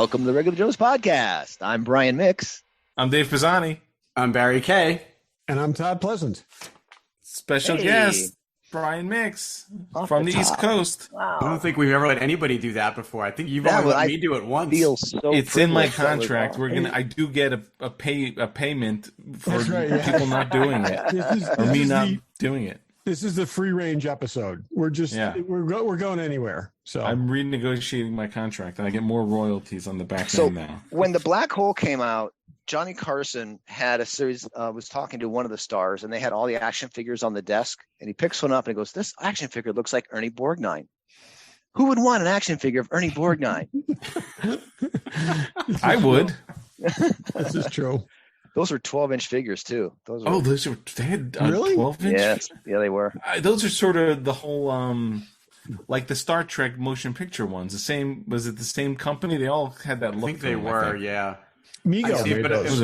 Welcome to the Regular Joe's podcast. I'm Brian Mix. I'm Dave Pisani. I'm Barry Kay. And I'm Todd Pleasant. Special guest, Brian Mix from the East Coast. Wow. I don't think we've ever let anybody do that before. I think you've only let me do it once. It's in my contract. I do get a payment for people not doing it or me not doing it. This is the free range episode. We're we're going anywhere. So I'm renegotiating my contract, and I get more royalties on the back end now. When the Black Hole came out, Johnny Carson had a series. Was talking to one of the stars, and they had all the action figures on the desk. And he picks one up and he goes, "This action figure looks like Ernie Borgnine. Who would want an action figure of Ernie Borgnine?" I would. This is true. Those were 12-inch figures too. They had really 12-inch. Yes, yeah, they were. Those are sort of the whole like the Star Trek motion picture ones. The same, was it the same company? They all had that look. I think they were, yeah. Mego made those.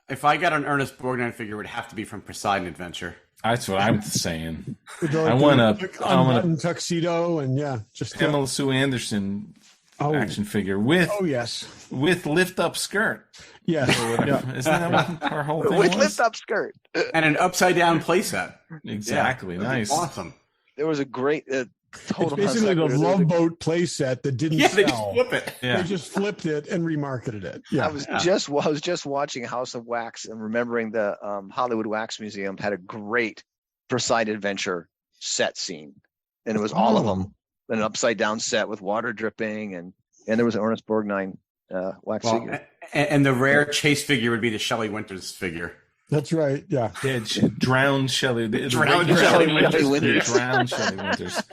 If I got an Ernest Borgnine figure, it would have to be from Poseidon Adventure. That's what I'm saying. I want a tuxedo and just Pamela Sue Anderson action figure with lift up skirt. Yes. Isn't that what our whole thing with was? lift up skirt and an upside down playset. Exactly. Nice. Awesome. There was a great total. It's basically the Love Boat playset that didn't sell. They just flip it. Yeah. They just flipped it and remarketed it. Yeah. I was just watching House of Wax and remembering the Hollywood Wax Museum had a great Poseidon Adventure set scene, and it was all of them, an upside down set with water dripping, and there was an Ernest Borgnine wax figure. And the rare chase figure would be the Shelley Winters figure. That's right. Yeah. Drowned Shelley. Drowned Shelley Winters.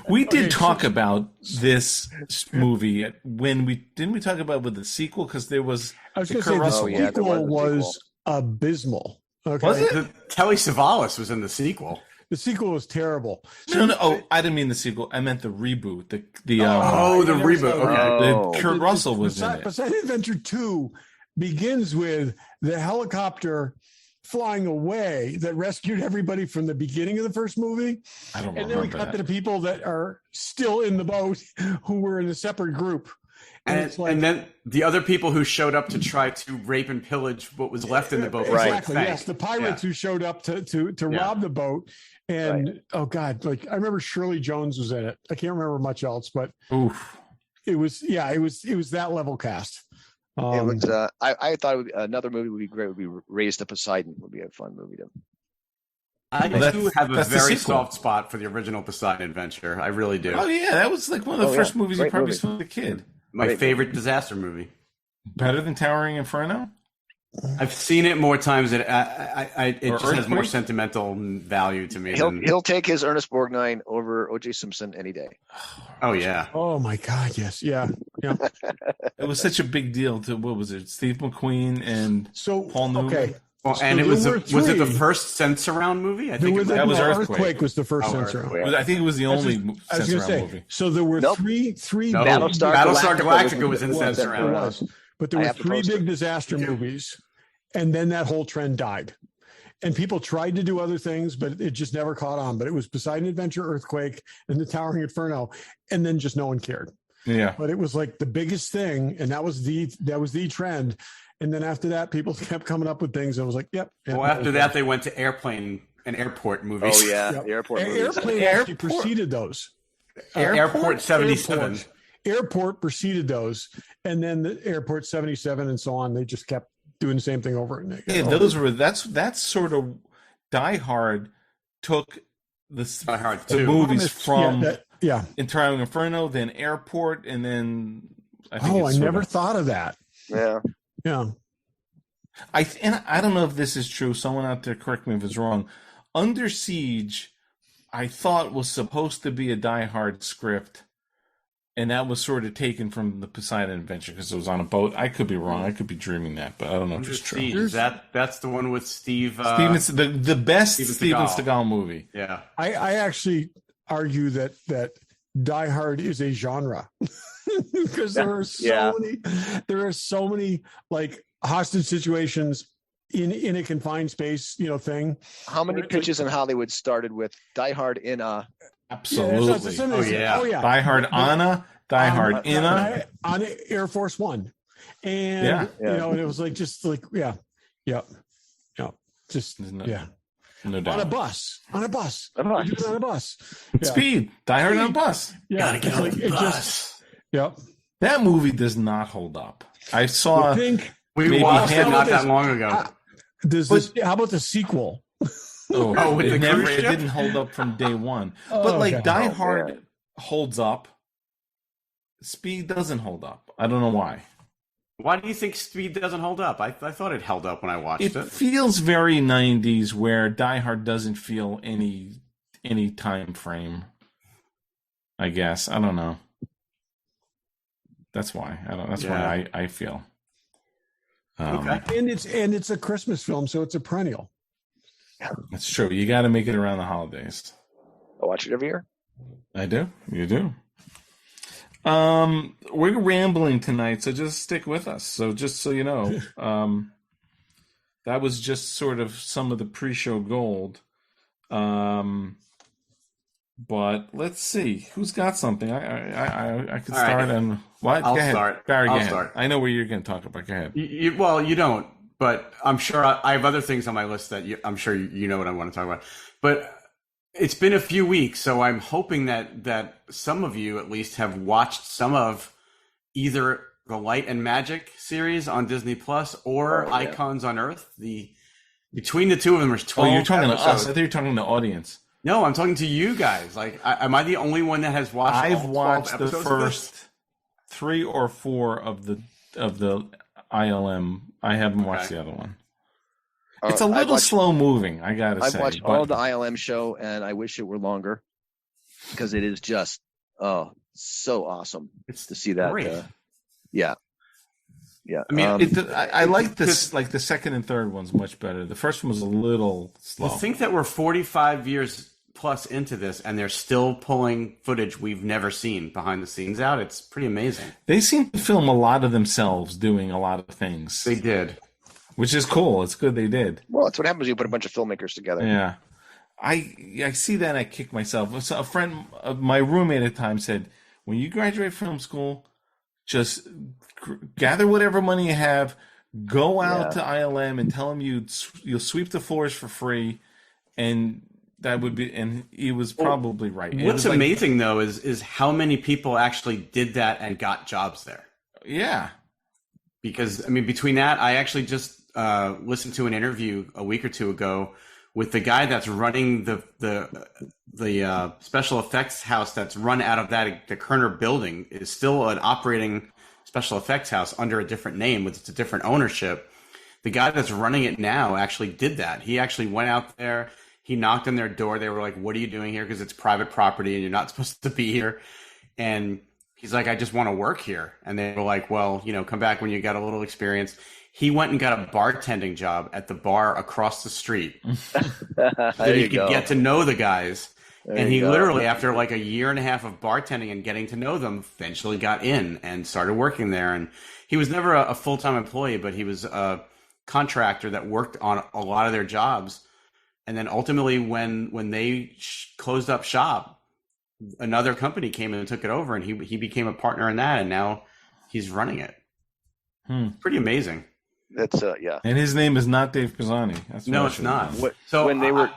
We did talk about this movie when didn't we talk about with the sequel? Because there was. I was going to say the sequel was abysmal. Okay. Was it? Telly Savalas was in the sequel. The sequel was terrible. No. Oh, I didn't mean the sequel. I meant the reboot. The reboot. Okay. Kurt Russell was in it. Poseidon Adventure 2 begins with the helicopter flying away that rescued everybody from the beginning of the first movie. I don't remember. And then we cut to the people that are still in the boat who were in a separate group. And then the other people who showed up to try to rape and pillage what was left in the boat. Exactly. Yes, the pirates who showed up to rob the boat. And oh God, like I remember Shirley Jones was in it. I can't remember much else, but it was that level cast. It was. I thought another movie would be great. Would be Raised to Poseidon. Would be a fun movie to. I do have a very soft spot for the original Poseidon Adventure. I really do. Oh yeah, that was like one of the first movies you probably saw as a kid. My favorite disaster movie. Better than Towering Inferno? I've seen it more times. It just has more sentimental value to me. He'll take his Ernest Borgnine over O.J. Simpson any day. Oh yeah. Oh my God. Yes. Yeah. It was such a big deal to what was it? Steve McQueen and Paul Newman. Okay. Well, and it was it the first Sense Around movie? I think that was Earthquake was the first Sense Around. I think it was the only Sense Around movie. So there were three. Battlestar Galactica was in Sense Around. But there were three big disaster movies, and then that whole trend died. And people tried to do other things, but it just never caught on. But it was Poseidon Adventure, Earthquake, and the Towering Inferno, and then just no one cared. Yeah. But it was like the biggest thing, and that was the trend. And then after that, people kept coming up with things. I was like, yep. Well, after that, they went to airplane and airport movies. Oh, yeah. The airport movies. Airplane actually preceded those. Airport 77. Airport preceded those. And then the Airport 77 and so on. They just kept doing the same thing over and over. That's sort of Die Hard took the movies from Towering Inferno, then Airport, and then I never thought of that. Yeah. Yeah. I don't know if this is true. Someone out there correct me if it's wrong. Under Siege, I thought was supposed to be a Die Hard script, and that was sort of taken from the Poseidon Adventure because it was on a boat. I could be wrong. I could be dreaming that, but I don't know if it's true. That's the one with Steve. The best Steven Seagal movie. Yeah. I actually argue that Die Hard is a genre. Because there are so many like hostage situations in a confined space, thing. How many pitches in Hollywood started with Die Hard in a? Absolutely. Oh yeah. Die Hard on a Die Hard in on Air Force One, and and it was like just like just no doubt on a bus. On a bus. Speed. Die Hard on a bus. Yeah, gotta get on the bus. That movie does not hold up. I saw. We watched it not that long ago. How about the sequel? It didn't hold up from day one. But Die Hard holds up. Speed doesn't hold up. I don't know why. Why do you think Speed doesn't hold up? I thought it held up when I watched it. It feels very 90s, where Die Hard doesn't feel any time frame. I guess. I don't know. That's why. Why I feel. Okay. And it's a Christmas film, so it's a perennial. That's true. You got to make it around the holidays. I watch it every year. I do. You do. We're rambling tonight, so just stick with us. So just so you know, that was just sort of some of the pre-show gold. But let's see who's got something. I could start and what? I'll go ahead. start. Barry, I'll go ahead. start. I know where you're going to talk about. Go ahead. You don't, but I'm sure I have other things on my list that I'm sure you know what I want to talk about. But it's been a few weeks, so I'm hoping that some of you at least have watched some of either the Light and Magic series on Disney Plus or Icons on Earth. Between the two of them, there's 12 you're talking episodes. to us. I thought you were talking to the audience. No, I'm talking to you guys. Like, am I the only one that has watched? I've watched the episodes first 3 or 4 of the ILM. I haven't watched the other one. It's a little slow moving, I gotta say. I've watched all of the ILM show, and I wish it were longer because it is just so awesome. It's to see that. Great. Yeah. I mean, I like this. Like the second and third one's much better. The first one was a little slow. I think that we're 45 years plus into this, and they're still pulling footage we've never seen behind the scenes out. It's pretty amazing. They seem to film a lot of themselves doing a lot of things. They did. Which is cool. It's good they did. Well, that's what happens when you put a bunch of filmmakers together. Yeah. I see that and I kick myself. So a friend, my roommate at the time said, when you graduate film school, just gather whatever money you have, go out to ILM and tell them you'll sweep the floors for free. And that would be, and he was probably right. What's amazing though is how many people actually did that and got jobs there. Yeah. Because, I mean, between that, I actually just listened to an interview a week or two ago with the guy that's running the special effects house that's run out of the Kerner building is still an operating special effects house under a different name with a different ownership. The guy that's running it now actually did that. He actually went out there. He knocked on their door. They were like, "What are you doing here? Because it's private property and you're not supposed to be here." And he's like, "I just want to work here." And they were like, "Well, come back when you got a little experience." He went and got a bartending job at the bar across the street. So he could get to know the guys. And he literally, after like a year and a half of bartending and getting to know them, eventually got in and started working there. And he was never a full-time employee, but he was a contractor that worked on a lot of their jobs. And then ultimately, when they closed up shop, another company came in and took it over, and he became a partner in that, and now he's running it. Pretty amazing. That's yeah. And his name is not Dave Pisani. No, it's not. So when they were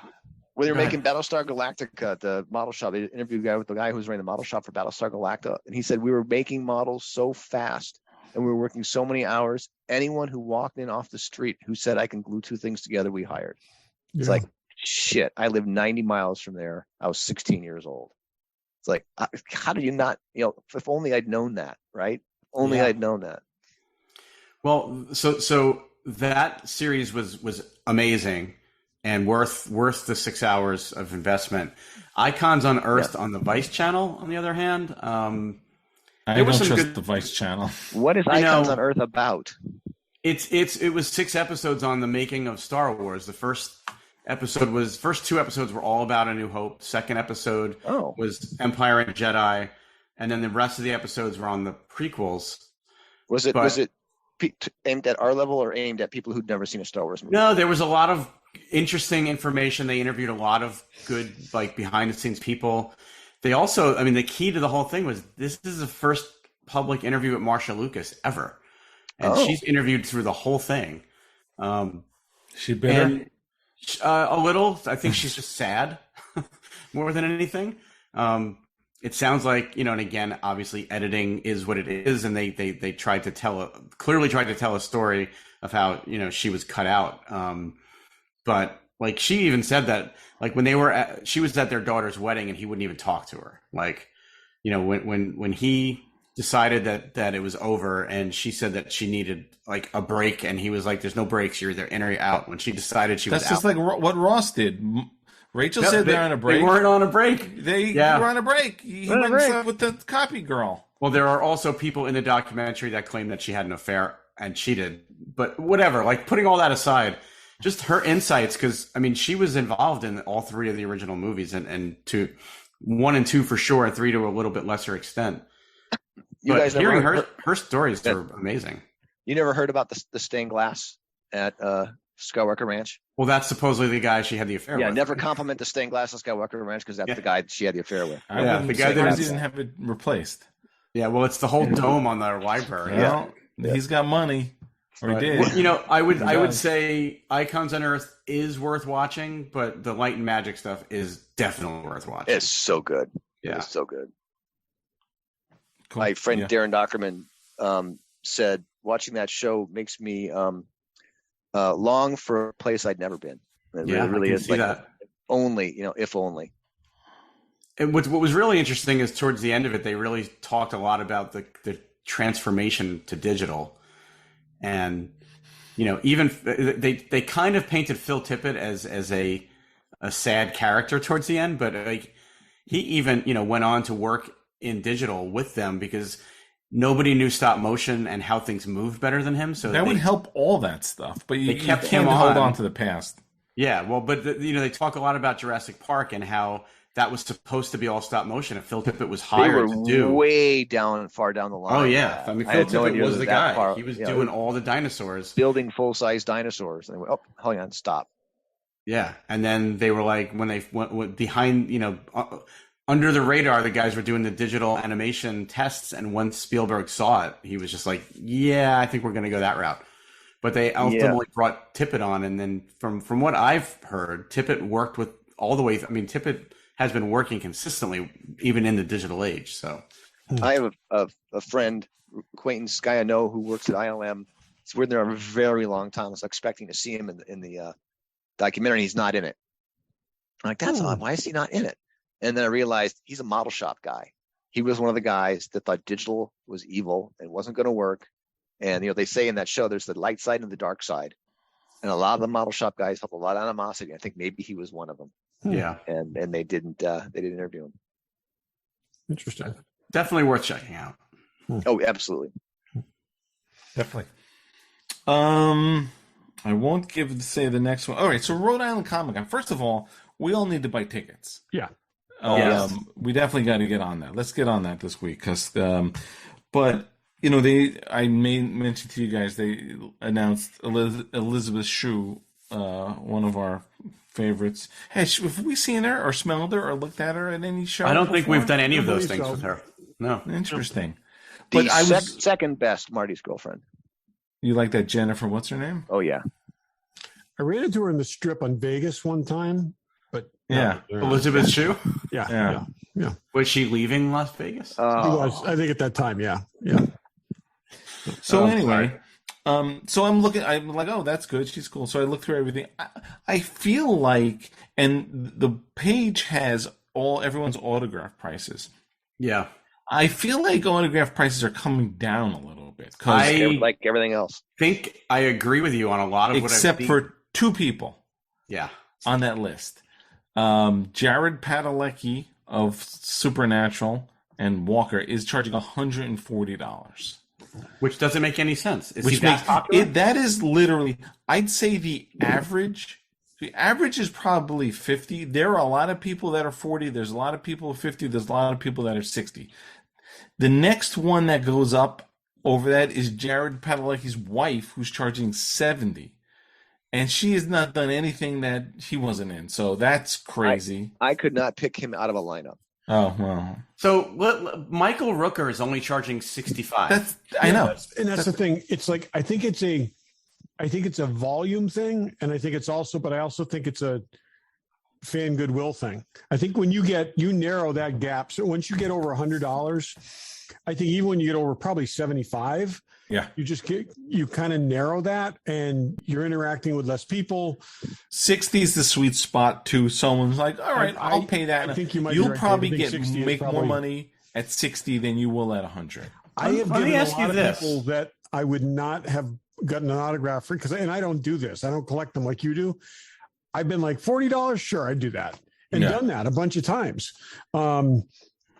making Battlestar Galactica, the model shop, they interviewed the guy who was running the model shop for Battlestar Galactica, and he said we were making models so fast and we were working so many hours. Anyone who walked in off the street who said I can glue two things together, we hired. It's like, shit. I lived 90 miles from there. I was 16 years old. It's like, how do you not? If only I'd known that, right? Only I'd known that. Well, so that series was amazing and worth the 6 hours of investment. Icons on Earth on the Vice channel, on the other hand, I don't trust the Vice channel. What is Icons on Earth about? It was 6 episodes on the making of Star Wars. The first two episodes were all about A New Hope. Second episode was Empire and Jedi, and then the rest of the episodes were on the prequels. Was it aimed at our level or aimed at people who'd never seen a Star Wars movie? No, there was a lot of interesting information. They interviewed a lot of good, like, behind the scenes people. They also, I mean, the key to the whole thing was this is the first public interview with Marsha Lucas ever. And she's interviewed through the whole thing. She bitter? And, a little. I think she's just sad more than anything. It sounds like, and again, obviously editing is what it is. And they tried to clearly tried to tell a story of how, she was cut out. But like, she even said that, like, when she was at their daughter's wedding and he wouldn't even talk to her. Like, when he decided that it was over, and she said that she needed like a break, and he was like, there's no breaks, you're either in or out. When she decided she was out. That's just like what Ross did. Rachel said they're on a break. They weren't on a break. They were on a break. He went and slept with the copy girl. Well, there are also people in the documentary that claim that she had an affair and cheated. But whatever, like, putting all that aside, just her insights, because, I mean, she was involved in all three of the original movies, and 1 and 2 for sure, and 3 to a little bit lesser extent. But hearing her stories are amazing. You never heard about the stained glass at Skywalker Ranch? Well, that's supposedly the guy she had the affair with. Yeah, never compliment the stained glass at Skywalker Ranch, because that's the guy she had the affair with. The guy that didn't have it replaced. Yeah, well, it's the whole dome on the library. Well, he's got money. Or he did. Well, I would say Icons on Earth is worth watching, but the Light and Magic stuff is definitely worth watching. It's so good. Yeah, it's so good. Cool. My friend Darren Dockerman said watching that show makes me long for a place I'd never been. It really is like that. Only, if only. And what was really interesting is towards the end of it, they really talked a lot about the transformation to digital. And, even they kind of painted Phil Tippett as a sad character towards the end, but like, he even, went on to work in digital with them because nobody knew stop motion and how things moved better than him. So that would help all that stuff, but you can't hold on to the past. Yeah. Well, but they talk a lot about Jurassic Park and how that was supposed to be all stop motion, and Phil Tippett was hired to do way far down the line. Oh yeah, I mean, Phil Tippett was the guy. He was doing all the dinosaurs, building full-size dinosaurs. And they went, oh, hold on, stop. Yeah, and then they were like, when they went behind, under the radar, the guys were doing the digital animation tests, and once Spielberg saw it, he was just like, yeah, I think we're going to go that route. But they ultimately brought Tippett on, and then from what I've heard, Tippett worked with all the way. I mean, Tippett has been working consistently even in the digital age. So I have a friend, acquaintance, guy I know who works at ILM. He's been there a very long time. I was expecting to see him in the documentary. He's not in it. I'm like, that's odd. Why is he not in it? And then I realized he's a model shop guy. He was one of the guys that thought digital was evil and wasn't going to work. And, they say in that show, there's the light side and the dark side. And a lot of the model shop guys have a lot of animosity. I think maybe he was one of them. Yeah. And they didn't interview him. Interesting. Definitely worth checking out. Oh, absolutely. Definitely. I won't say the next one. All right. So Rhode Island Comic Con. First of all, we all need to buy tickets. Yeah. We definitely got to get on that. Let's get on that this week. But I mentioned to you guys, they announced Elizabeth Shue, one of our favorites. Hey, have we seen her or smelled her or looked at her at any show? I don't think we've done any of those things with her. No. Interesting. But second best Marty's girlfriend. You like that Jennifer? What's her name? Oh yeah. I ran into her in the Strip on Vegas one time, but Elizabeth Shue. Yeah. Was she leaving Las Vegas? She was, I think, at that time. Yeah. So anyway. So I'm like, oh, that's good. She's cool. So I look through everything. I feel like, and the page has everyone's autograph prices. Yeah. I feel like autograph prices are coming down a little bit. Like everything else. I think I agree with you on a lot of except for two people. Yeah. On that list. Jared Padalecki of Supernatural and Walker is charging $140. Which doesn't make any sense. That is literally, I'd say the average is probably 50. There are a lot of people that are 40. There's a lot of people 50. There's a lot of people that are 60. The next one that goes up over that is Jared Padalecki's wife, who's charging $70. And she has not done anything that he wasn't in. So that's crazy. I could not pick him out of a lineup. Oh well. So Michael Rooker is only charging $65. I know, that's the thing. It's like I think it's a volume thing, and I think it's also, but I also think it's a fan goodwill thing. I think when you narrow that gap, so once you get over $100, I think even when you get over probably 75, you kind of narrow that, and you're interacting with less people. 60 is the sweet spot too. Someone's like, all right, I'll pay that. I think you might. You'll probably make more money at 60 than you will at 100. I have given a lot of people that I would not have gotten an autograph for, and I don't do this. I don't collect them like you do. I've been like $40. Sure, I'd do that, and done that a bunch of times. But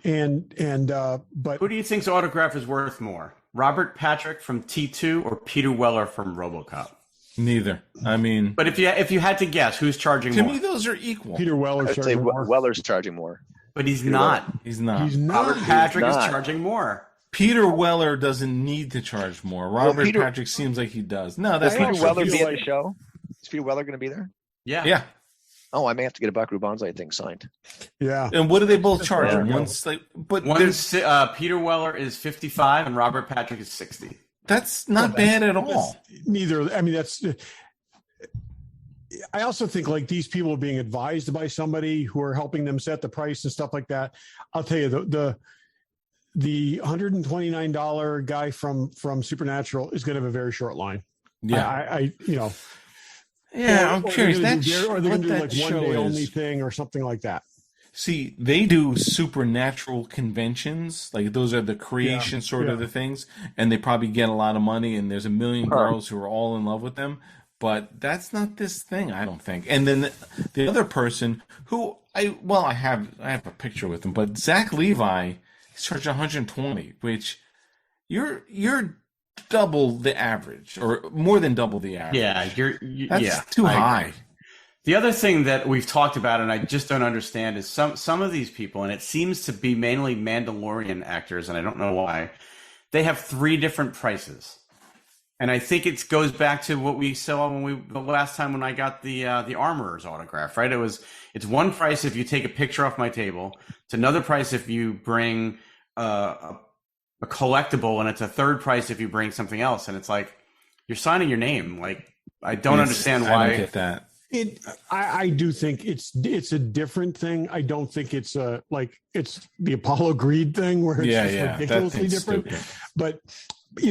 who do you think's autograph is worth more? Robert Patrick from T2 or Peter Weller from RoboCop? Neither. I mean, but if you had to guess, who's charging more? To me, those are equal. Peter Weller's charging more. Weller's charging more. But he's not. He's not. Robert Patrick is charging more. Peter Weller doesn't need to charge more. Robert Patrick seems like he does. No, that's not Peter Weller be at the show? Is Peter Weller going to be there? Yeah. Oh, I may have to get a Buckaroo Banzai thing signed. Yeah. And what do they both charge? Peter Weller is 55 and Robert Patrick is 60. That's not bad at all. Neither. I mean, I also think like these people are being advised by somebody who are helping them set the price and stuff like that. I'll tell you, the $129 guy from Supernatural is going to have a very short line. Yeah. I'm curious. Are they going to do like one day only thing or something like that? See, they do supernatural conventions. Like those are the creation of the things. And they probably get a lot of money. And there's a million girls who are all in love with them. But that's not this thing, I don't think. And then the other person who I have a picture with him, but Zach Levi, he's charged $120, which you're double the average, or more than double the average. Yeah, that's too high. The other thing that we've talked about, and I just don't understand, is some of these people, and it seems to be mainly Mandalorian actors, and I don't know why, they have 3 different prices. And I think it goes back to what we saw the last time when I got the Armorer's autograph, right? It's one price if you take a picture off my table. It's another price if you bring a collectible, and it's a third price if you bring something else. And it's like you're signing your name. Like I don't understand why. I don't get that. I do think it's a different thing. I don't think it's it's the Apollo Greed thing where it's ridiculously different. Stupid. But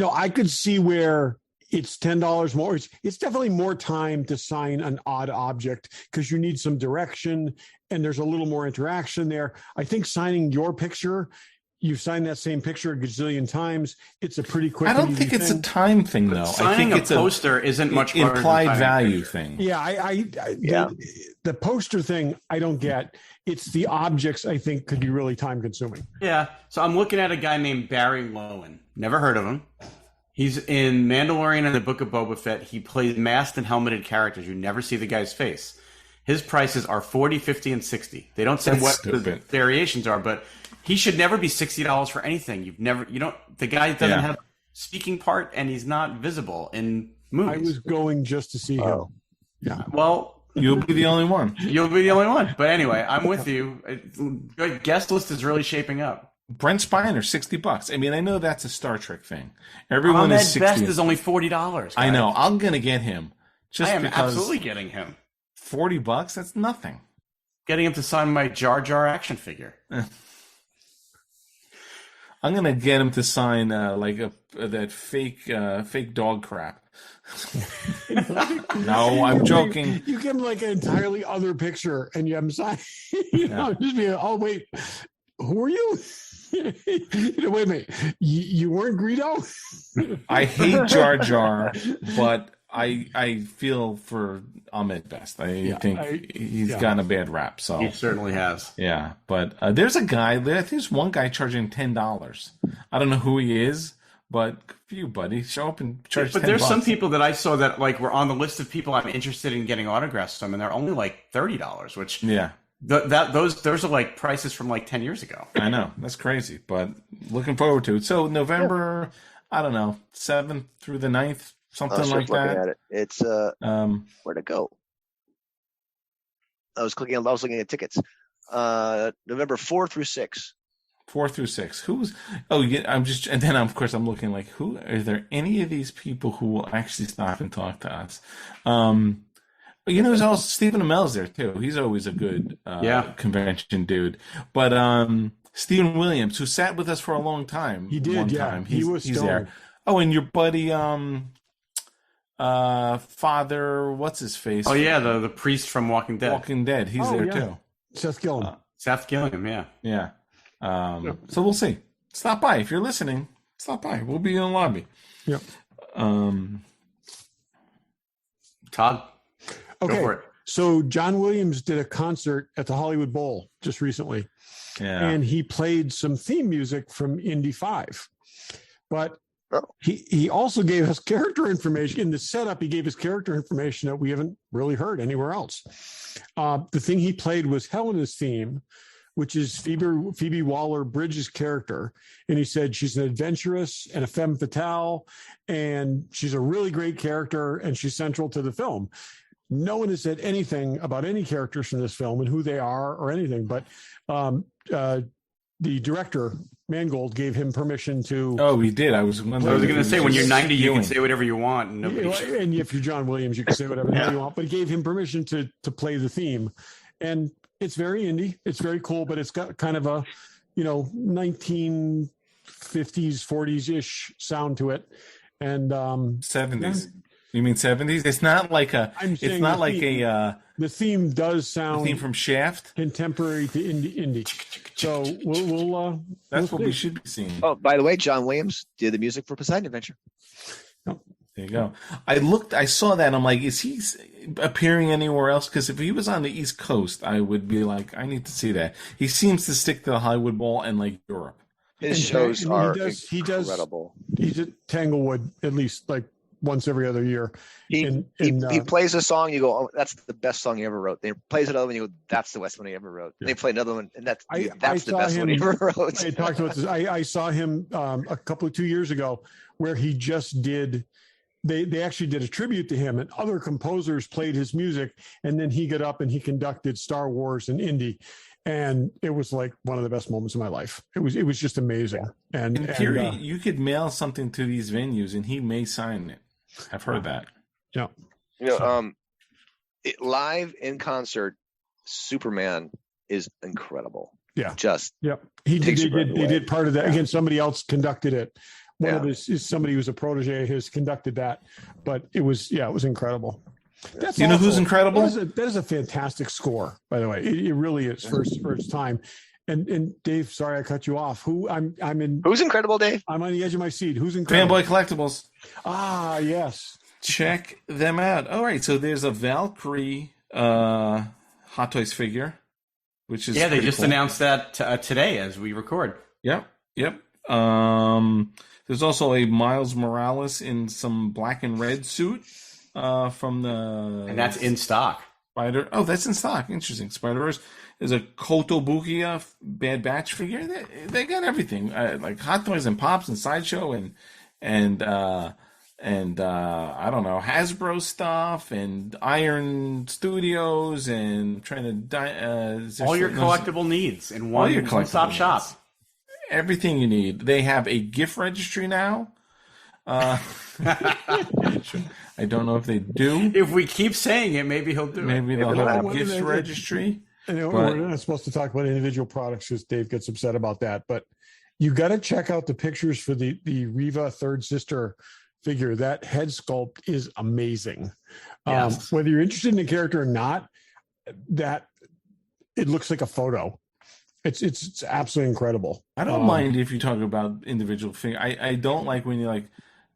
I could see where it's $10 more. It's definitely more time to sign an odd object because you need some direction and there's a little more interaction there. I think signing your picture, you've signed that same picture a gazillion times. It's a pretty quick. I don't think it's a time thing, though. Signing I think a it's poster isn't much implied value thing. Yeah, the poster thing I don't get. It's the objects I think could be really time consuming. Yeah. So I'm looking at a guy named Barry Lowen. Never heard of him. He's in Mandalorian and the Book of Boba Fett. He plays masked and helmeted characters. You never see the guy's face. His prices are $40, $50, and $60. They don't say the variations are, but he should never be $60 for anything. The guy doesn't have a speaking part and he's not visible in movies. I was going just to see him. Yeah. Well, you'll be the only one. You'll be the only one. But anyway, I'm with you. Good guest list is really shaping up. Brent Spiner, $60. I mean, I know that's a Star Trek thing. Everyone Ahmed is $60. Best is only $40. Guys. I know. I'm gonna get him. I am absolutely getting him. $40? That's nothing. Getting him to sign my Jar Jar action figure. I'm gonna get him to sign that fake dog crap. No, I'm joking. You give him like an entirely other picture, and you have him sign. Just be. Oh wait, who are you? Wait a minute. You weren't Greedo? I hate Jar Jar, but I feel for Ahmed Best. I think he's gotten a bad rap. So he certainly has. Yeah, but there's a guy. I think there's one guy charging $10. I don't know who he is, but for you, buddy, show up and charge. But there's some people that I saw that were on the list of people I'm interested in getting autographs from, and they're only like $30, which those are like prices from like 10 years ago. I know, that's crazy, but looking forward to it. So November, I don't know, 7th through the 9th. Something like that. Looking at it. It's where to go? I was looking at tickets. November 4 through 6. 4 through 6. Who's? Oh, yeah. I'm just, and then of course I'm looking like, who are there? Any of these people who will actually stop and talk to us? There's also Stephen Amell's there too. He's always a good convention dude. But Stephen Williams, who sat with us for a long time, he did. He's there. Oh, and your buddy, Father, what's his face? Oh yeah, the priest from Walking Dead. He's there too. Seth Gilliam. Seth Gilliam, yeah. So we'll see. Stop by if you're listening. Stop by. We'll be in the lobby. Yep. Todd. Okay. Go for it. So John Williams did a concert at the Hollywood Bowl just recently. Yeah. And he played some theme music from Indy 5. But he also gave us character information. In the setup, he gave us character information that we haven't really heard anywhere else. The thing he played was Helena's theme, which is Phoebe Waller-Bridge's character. And he said she's an adventurous and a femme fatale, and she's a really great character, and she's central to the film. No one has said anything about any characters from this film and who they are or anything, but the director, Mangold, gave him permission to... Oh, he did. I was going to say, when you're 90, you can say whatever you want. And if you're John Williams, you can say whatever you want, but he gave him permission to play the theme. And it's very indie. It's very cool, but it's got kind of a, 1950s, 40s-ish sound to it. And 70s. You mean 70s? It's not like a. It's not like a. The theme does sound. The theme from Shaft, contemporary to indie. So we'll that's what we should be seeing. Oh, by the way, John Williams did the music for Poseidon Adventure. There you go. I saw that. And I'm like, is he appearing anywhere else? Because if he was on the East Coast, I would be like, I need to see that. He seems to stick to the Hollywood Bowl and like Europe. His shows are incredible. He's at Tanglewood at least like once every other year. He plays a song, you go, oh, that's the best song he ever wrote. Then he plays another one, you go, that's the best one he ever wrote. Yeah. They play another one, and that's the best one he ever wrote. I talked about this. I saw him 2 years ago where he just did. They actually did a tribute to him, and other composers played his music, and then he got up and he conducted Star Wars and Indy. And it was like one of the best moments of my life. It was just amazing. And in theory, you could mail something to these venues, and he may sign it. I've heard that. Yeah. Live in concert, Superman is incredible. Yeah. They did part of that. Again, somebody else conducted it. One of his somebody who's a protege has conducted that, but it was incredible. That's know who's incredible? That is a fantastic score, by the way. It really is for its time. And Dave, sorry I cut you off. Who's incredible, Dave? I'm on the edge of my seat. Who's incredible? Fanboy Collectibles. Ah, yes. Check them out. All right, so there's a Valkyrie Hot Toys figure, which is they just announced that today as we record. Yep. There's also a Miles Morales in some black and red suit from the... And that's in stock. Spider. Oh, that's in stock. Interesting. Spider-Verse. There's a Kotobukiya Bad Batch figure. They got everything, like Hot Toys and Pops and Sideshow and I don't know, Hasbro stuff and Iron Studios and trying to all your collectible needs in one-stop shop. Everything you need. They have a gift registry now. I don't know if they do. If we keep saying it, maybe he'll do it. Maybe they'll have a gift registry. We're not supposed to talk about individual products because Dave gets upset about that. But you got to check out the pictures for the Reva Third Sister figure. That head sculpt is amazing. Yes. Whether you're interested in the character or not, that it looks like a photo. It's absolutely incredible. I don't mind if you talk about individual figure. I don't like when you're like,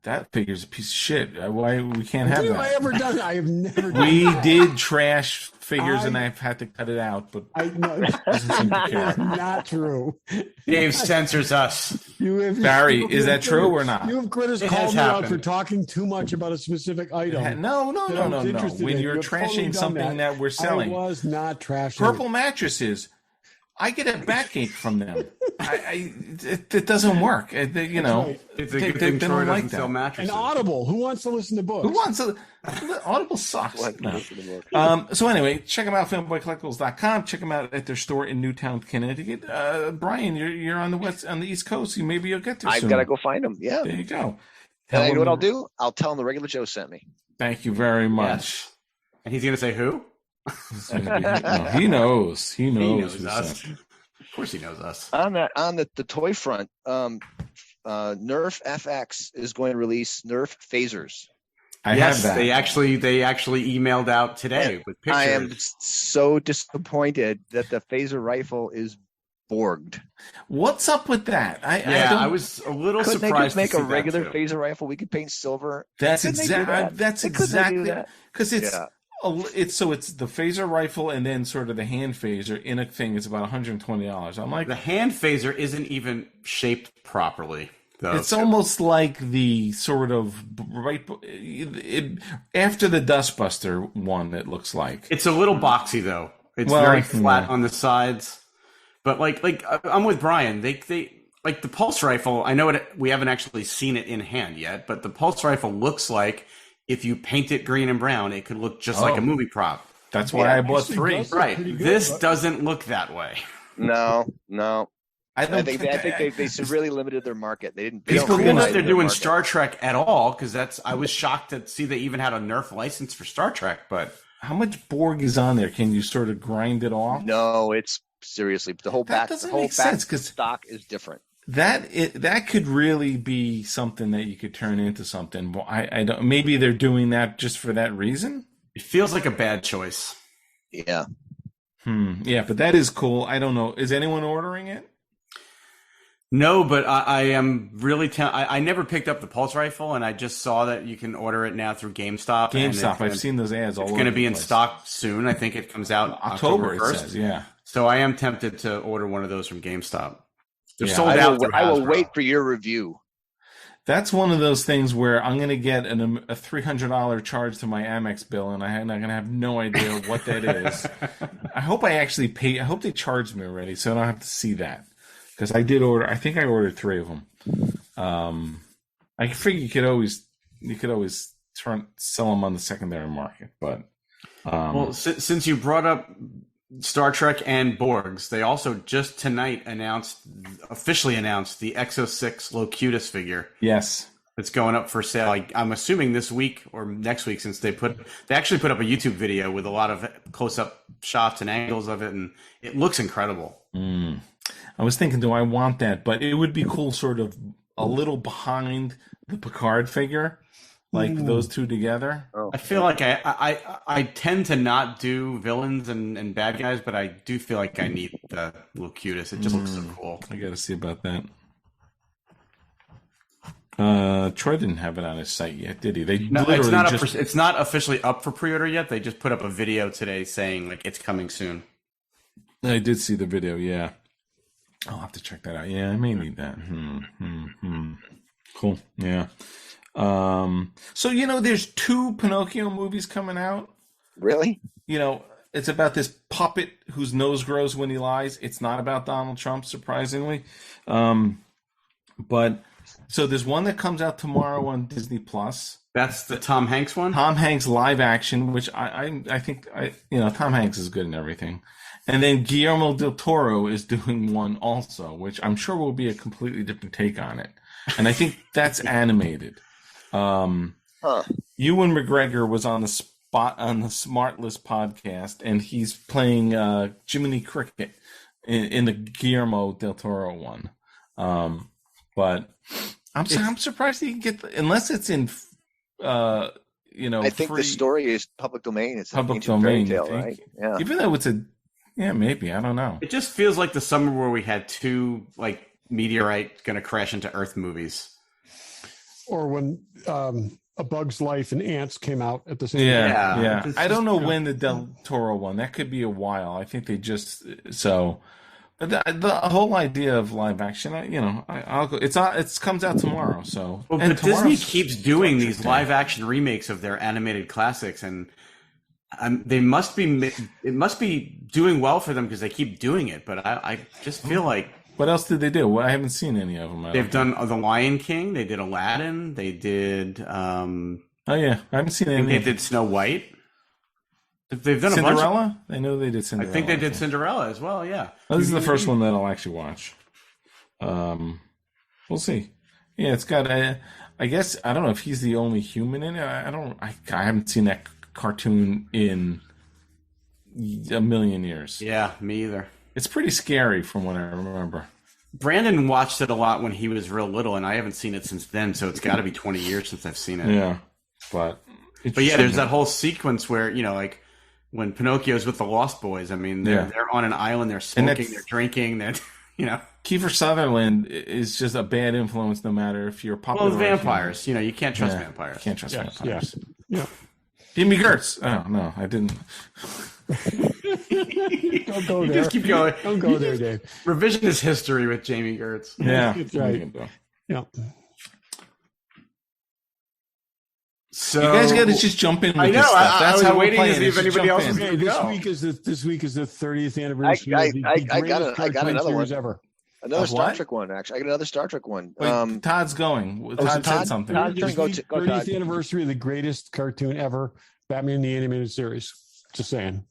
that figure's a piece of shit. Why we can't have that? Have I ever done that? I have never done We did trash figures and I've had to cut it out, but doesn't seem to care. Not true. Dave censors us. Barry, is that true or not? You have critics called me out for talking too much about a specific item. No. When you're trashing something that we're selling. I was not trashing. Purple mattresses. I get a backache from them. It doesn't work. It's a good thing Troy doesn't sell And mattresses. Audible. Who wants to listen to books? Who wants to? Audible sucks. No. So anyway, check them out, fanboycollectibles.com. Check them out at their store in Newtown, Connecticut. Brian, you're on the East Coast. Maybe you'll get there soon. I've got to go find them. Yeah. There you go. And you know what I'll do? I'll tell them the regular Joe sent me. Thank you very much. Yes. And he's going to say who? He knows. He knows us. Of course he knows us. On the toy front, Nerf FX is going to release Nerf phasers. I have that. They actually emailed out today with pictures. I am so disappointed that the phaser rifle is Borged. What's up with that? I was a little Couldn't surprised. They just make to a see regular that too. phaser rifle? We could paint silver. That's Couldn't they do that? That's Couldn't they do exactly that? because it's the phaser rifle and then sort of the hand phaser in a thing is about $120. I'm like, the hand phaser isn't even shaped properly. Though. It's almost like the sort of after the Dustbuster one. It looks like it's a little boxy though. It's very flat on the sides. But like I'm with Brian. They like the pulse rifle. I know we haven't actually seen it in hand yet, but the pulse rifle looks like if you paint it green and brown, it could look just like a movie prop. That's why I bought 3. Right. This doesn't look that way. No. I think they severely limited their market. They didn't. It's cool that they're doing Star Trek at all because I was shocked to see they even had a Nerf license for Star Trek. But how much Borg is on there? Can you sort of grind it off? No, it's seriously the whole back. Doesn't the whole make sense because stock is different. That could really be something that you could turn into something. Well, I don't. Maybe they're doing that just for that reason. It feels like a bad choice. Yeah. Yeah, but that is cool. I don't know. Is anyone ordering it? No, but I am really. I never picked up the pulse rifle, and I just saw that you can order it now through GameStop. I've seen those ads all over. It's going to be in stock soon. I think it comes out October 1st. It says, yeah. So I am tempted to order one of those from GameStop. They're Yeah, sold out. I will wait for your review. That's one of those things where I'm going to get a $300 charge to my Amex bill, and I'm going to have no idea what that is. I hope I actually pay. I hope they charged me already, so I don't have to see that. Because I did order. I think I ordered 3 of them. I figure you could always sell them on the secondary market, but well, since you brought up Star Trek and Borgs, they also just tonight officially announced the Exo-6 Locutus figure. Yes. It's going up for sale. I'm assuming this week or next week, since they actually put up a YouTube video with a lot of close-up shots and angles of it, and it looks incredible. I was thinking, do I want that? But it would be cool, sort of a little behind the Picard figure, like those two together. I feel like I tend to not do villains and bad guys, but I do feel like I need the Locutus. It just looks so cool. I got to see about that. Troy didn't have it on his site yet, did he? It's not officially up for pre-order yet. They just put up a video today saying like it's coming soon. I did see the video. Yeah, I'll have to check that out. Yeah, I may need that. Cool. Yeah. So there's 2 Pinocchio movies coming out. Really? It's about this puppet whose nose grows when he lies. It's not about Donald Trump, surprisingly. But so there's one that comes out tomorrow on Disney Plus. That's the Tom Hanks one? Tom Hanks live action, which I think Tom Hanks is good in everything. And then Guillermo del Toro is doing one also, which I'm sure will be a completely different take on it. And I think that's animated. Ewan McGregor was on the Smartless podcast, and he's playing Jiminy Cricket in the Guillermo del Toro one. But I'm surprised he can get unless it's in I think the story is public domain. It's public domain, fairy tale, right? Yeah. Even though it's maybe, I don't know. It just feels like the summer where we had 2 like meteorite going to crash into Earth movies. Or when A Bug's Life and Ants came out at the same time. Yeah. I don't know when the Del Toro one. That could be a while. I think they just But the whole idea of live action, I'll go. It comes out tomorrow. So, but Disney keeps doing these live action remakes of their animated classics, and it must be doing well for them because they keep doing it. But I just feel like. What else did they do? Well, I haven't seen any of them. They've done The Lion King. They did Aladdin. They did. Oh yeah, I haven't seen any. They did Snow White. They've done Cinderella. I know they did Cinderella. I think they did Cinderella as well. Yeah. Well, this is the first one that I'll actually watch. We'll see. Yeah, it's got. I guess I don't know if he's the only human in it. I haven't seen that cartoon in a million years. Yeah, me either. It's pretty scary from what I remember. Brandon watched it a lot when he was real little, and I haven't seen it since then, so it's got to be 20 years since I've seen it. Yeah, but yeah, there's that whole sequence where, like when Pinocchio's with the Lost Boys, I mean, they're on an island, they're smoking, they're drinking, they're, Kiefer Sutherland is just a bad influence no matter if you're popular. Well, vampires, you can't trust vampires. You can't trust vampires. Yeah. Jimmy Gertz. Oh, no, I didn't. Don't go there. Just keep going. Don't go there, Dave. Revisionist history with Jamie Gertz. Yeah. That's right. Yeah. So you guys got to just jump in with I know. this stuff. That's I was how waiting we're to playing. see if anybody else was going to This go. week is the 30th anniversary I of the greatest got another one ever. Another Star what? Trek one, actually. I got another Star Trek one. Wait, Todd's going. Todd said something. Todd, go 30th Todd. anniversary of the greatest cartoon ever, Batman the Animated Series. Just saying.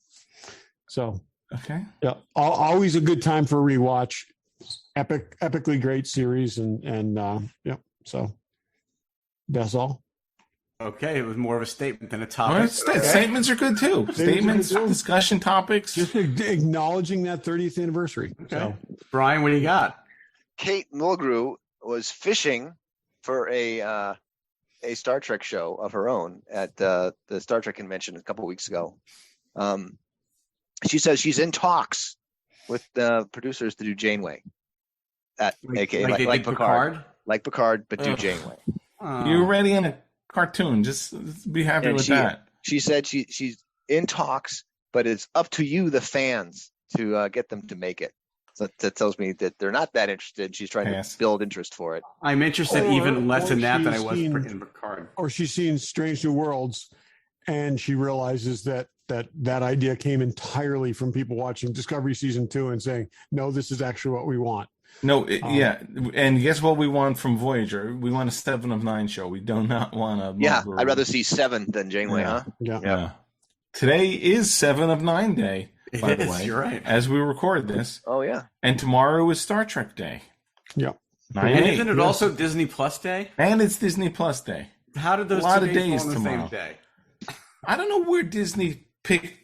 So, okay. yeah, always a good time for a rewatch. Epically great series, and yeah. So that's all. Okay, it was more of a statement than a topic. Well, statements are good too. Statements, discussion topics. Just acknowledging that 30th anniversary. Okay. So, Brian, what do you got? Kate Mulgrew was fishing for a Star Trek show of her own at the Star Trek convention a couple of weeks ago. She says she's in talks with the producers to do Janeway, aka like Picard, like Picard, but do Janeway. You're already in a cartoon. Just be happy with that. She said she's in talks, but it's up to you, the fans, to get them to make it. So that tells me that they're not that interested. She's trying to build interest for it. I'm interested even less in that than I was in Picard. Or she's seen Strange New Worlds, and she realizes that idea came entirely from people watching Discovery Season 2 and saying, no, this is actually what we want. No, yeah. And guess what we want from Voyager? We want a 7 of 9 show. We do not want a... Yeah, I'd rather see 7 than Janeway, huh? Yeah. Today is 7 of 9 day, by the way. You're right. As we record this. Oh, yeah. And tomorrow is Star Trek Day. Yeah. 9 and isn't it also Disney Plus Day? And it's Disney Plus Day. How did those a lot two of days days fall on the tomorrow. same day? I don't know where Disney picked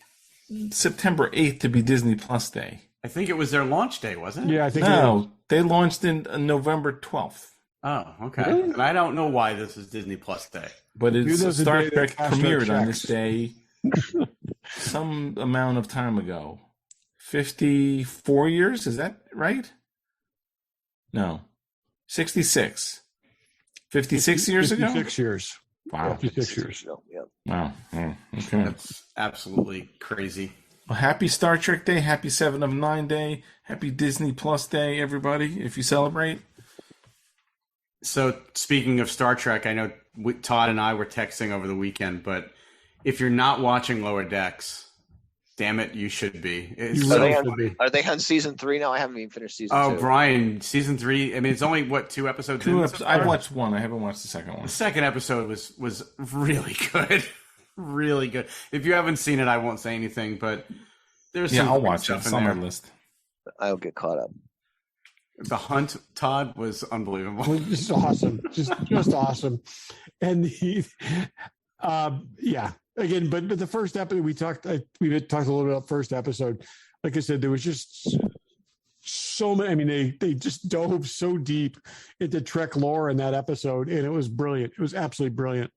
September 8th to be Disney Plus Day. I think it was their launch day, wasn't it? Yeah, I think No, they launched in November 12th. Oh, okay. Really? And I don't know why this is Disney Plus Day. But it's there's a Star day Trek that Astro premiered on checks. this day some amount of time ago. 54 years, is that right? No. 66. 56 years ago? 56 years. Wow. 56 years. Yeah. Wow. Okay. That's absolutely crazy. Well, happy Star Trek Day. Happy 7 of 9 Day. Happy Disney Plus Day, everybody, if you celebrate. So, speaking of Star Trek, I know Todd and I were texting over the weekend, but if you're not watching Lower Decks, damn it, you should be. Are they on season 3 now? I haven't even finished season 2. Oh, Brian, season 3. I mean, it's only, 2 episodes in? So I've watched one. I haven't watched the second one. The second episode was really good. Really good. If you haven't seen it, I won't say anything, but there's some I'll watch it. stuff It's in on my there. list. I'll get caught up. The hunt, Todd, was unbelievable. Just awesome. Just awesome. And yeah. Again, but the first episode we talked a little bit about first episode. Like I said, there was just so many. I mean, they just dove so deep into Trek lore in that episode, and it was brilliant. It was absolutely brilliant.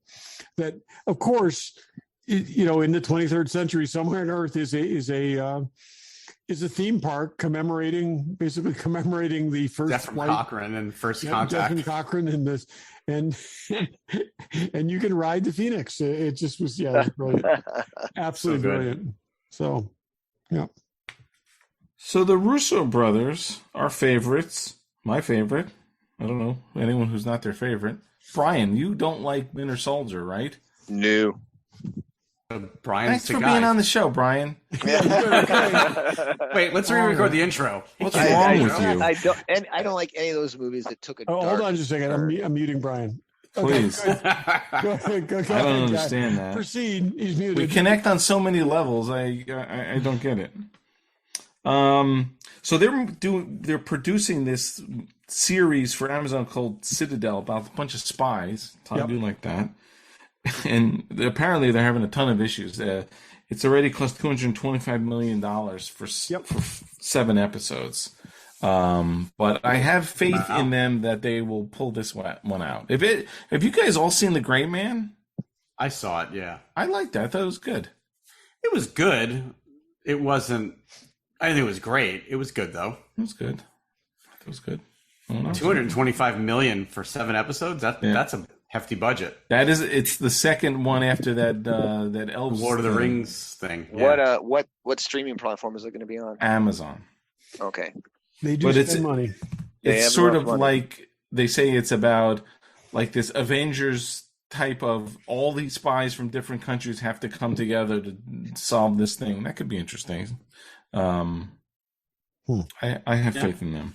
That, of course, in the 23rd century, somewhere on Earth is a theme park commemorating the first Jeff from flight. Cochrane and First Contact. Jeff Cochrane and this, and you can ride the Phoenix. It just was, it was brilliant, absolutely brilliant. So, yeah. So the Russo brothers are favorites. My favorite. I don't know anyone who's not their favorite. Brian, you don't like Winter Soldier, right? No. Brian's Thanks the for guy. being on the show, Brian. Wait, let's re-record the intro. What's wrong with you? I don't like any of those movies that took a Oh, dark hold on just a second. turn. I'm muting Brian. Please. Go ahead, go I ahead, don't guy. understand that. Proceed. He's muted. We connect on so many levels. I don't get it. So they're producing this series for Amazon called Citadel about a bunch of spies. Time doing like that, and apparently they're having a ton of issues. It's already cost $225 million for 7 episodes. But I have faith in them that they will pull this one out. Have you guys all seen The Gray Man? I saw it, yeah. I liked that. I thought it was good. It was good. It wasn't, I think it was great. It was good, though. It was good. It was good. $225 million for 7 episodes? That's a hefty budget. It's the second one after that Elves Lord of the thing. Rings thing. Yeah. What streaming platform is it going to be on? Amazon. Okay. They do spend money. It's sort of like they say it's about like this Avengers type of all these spies from different countries have to come together to solve this thing. That could be interesting. I have faith in them.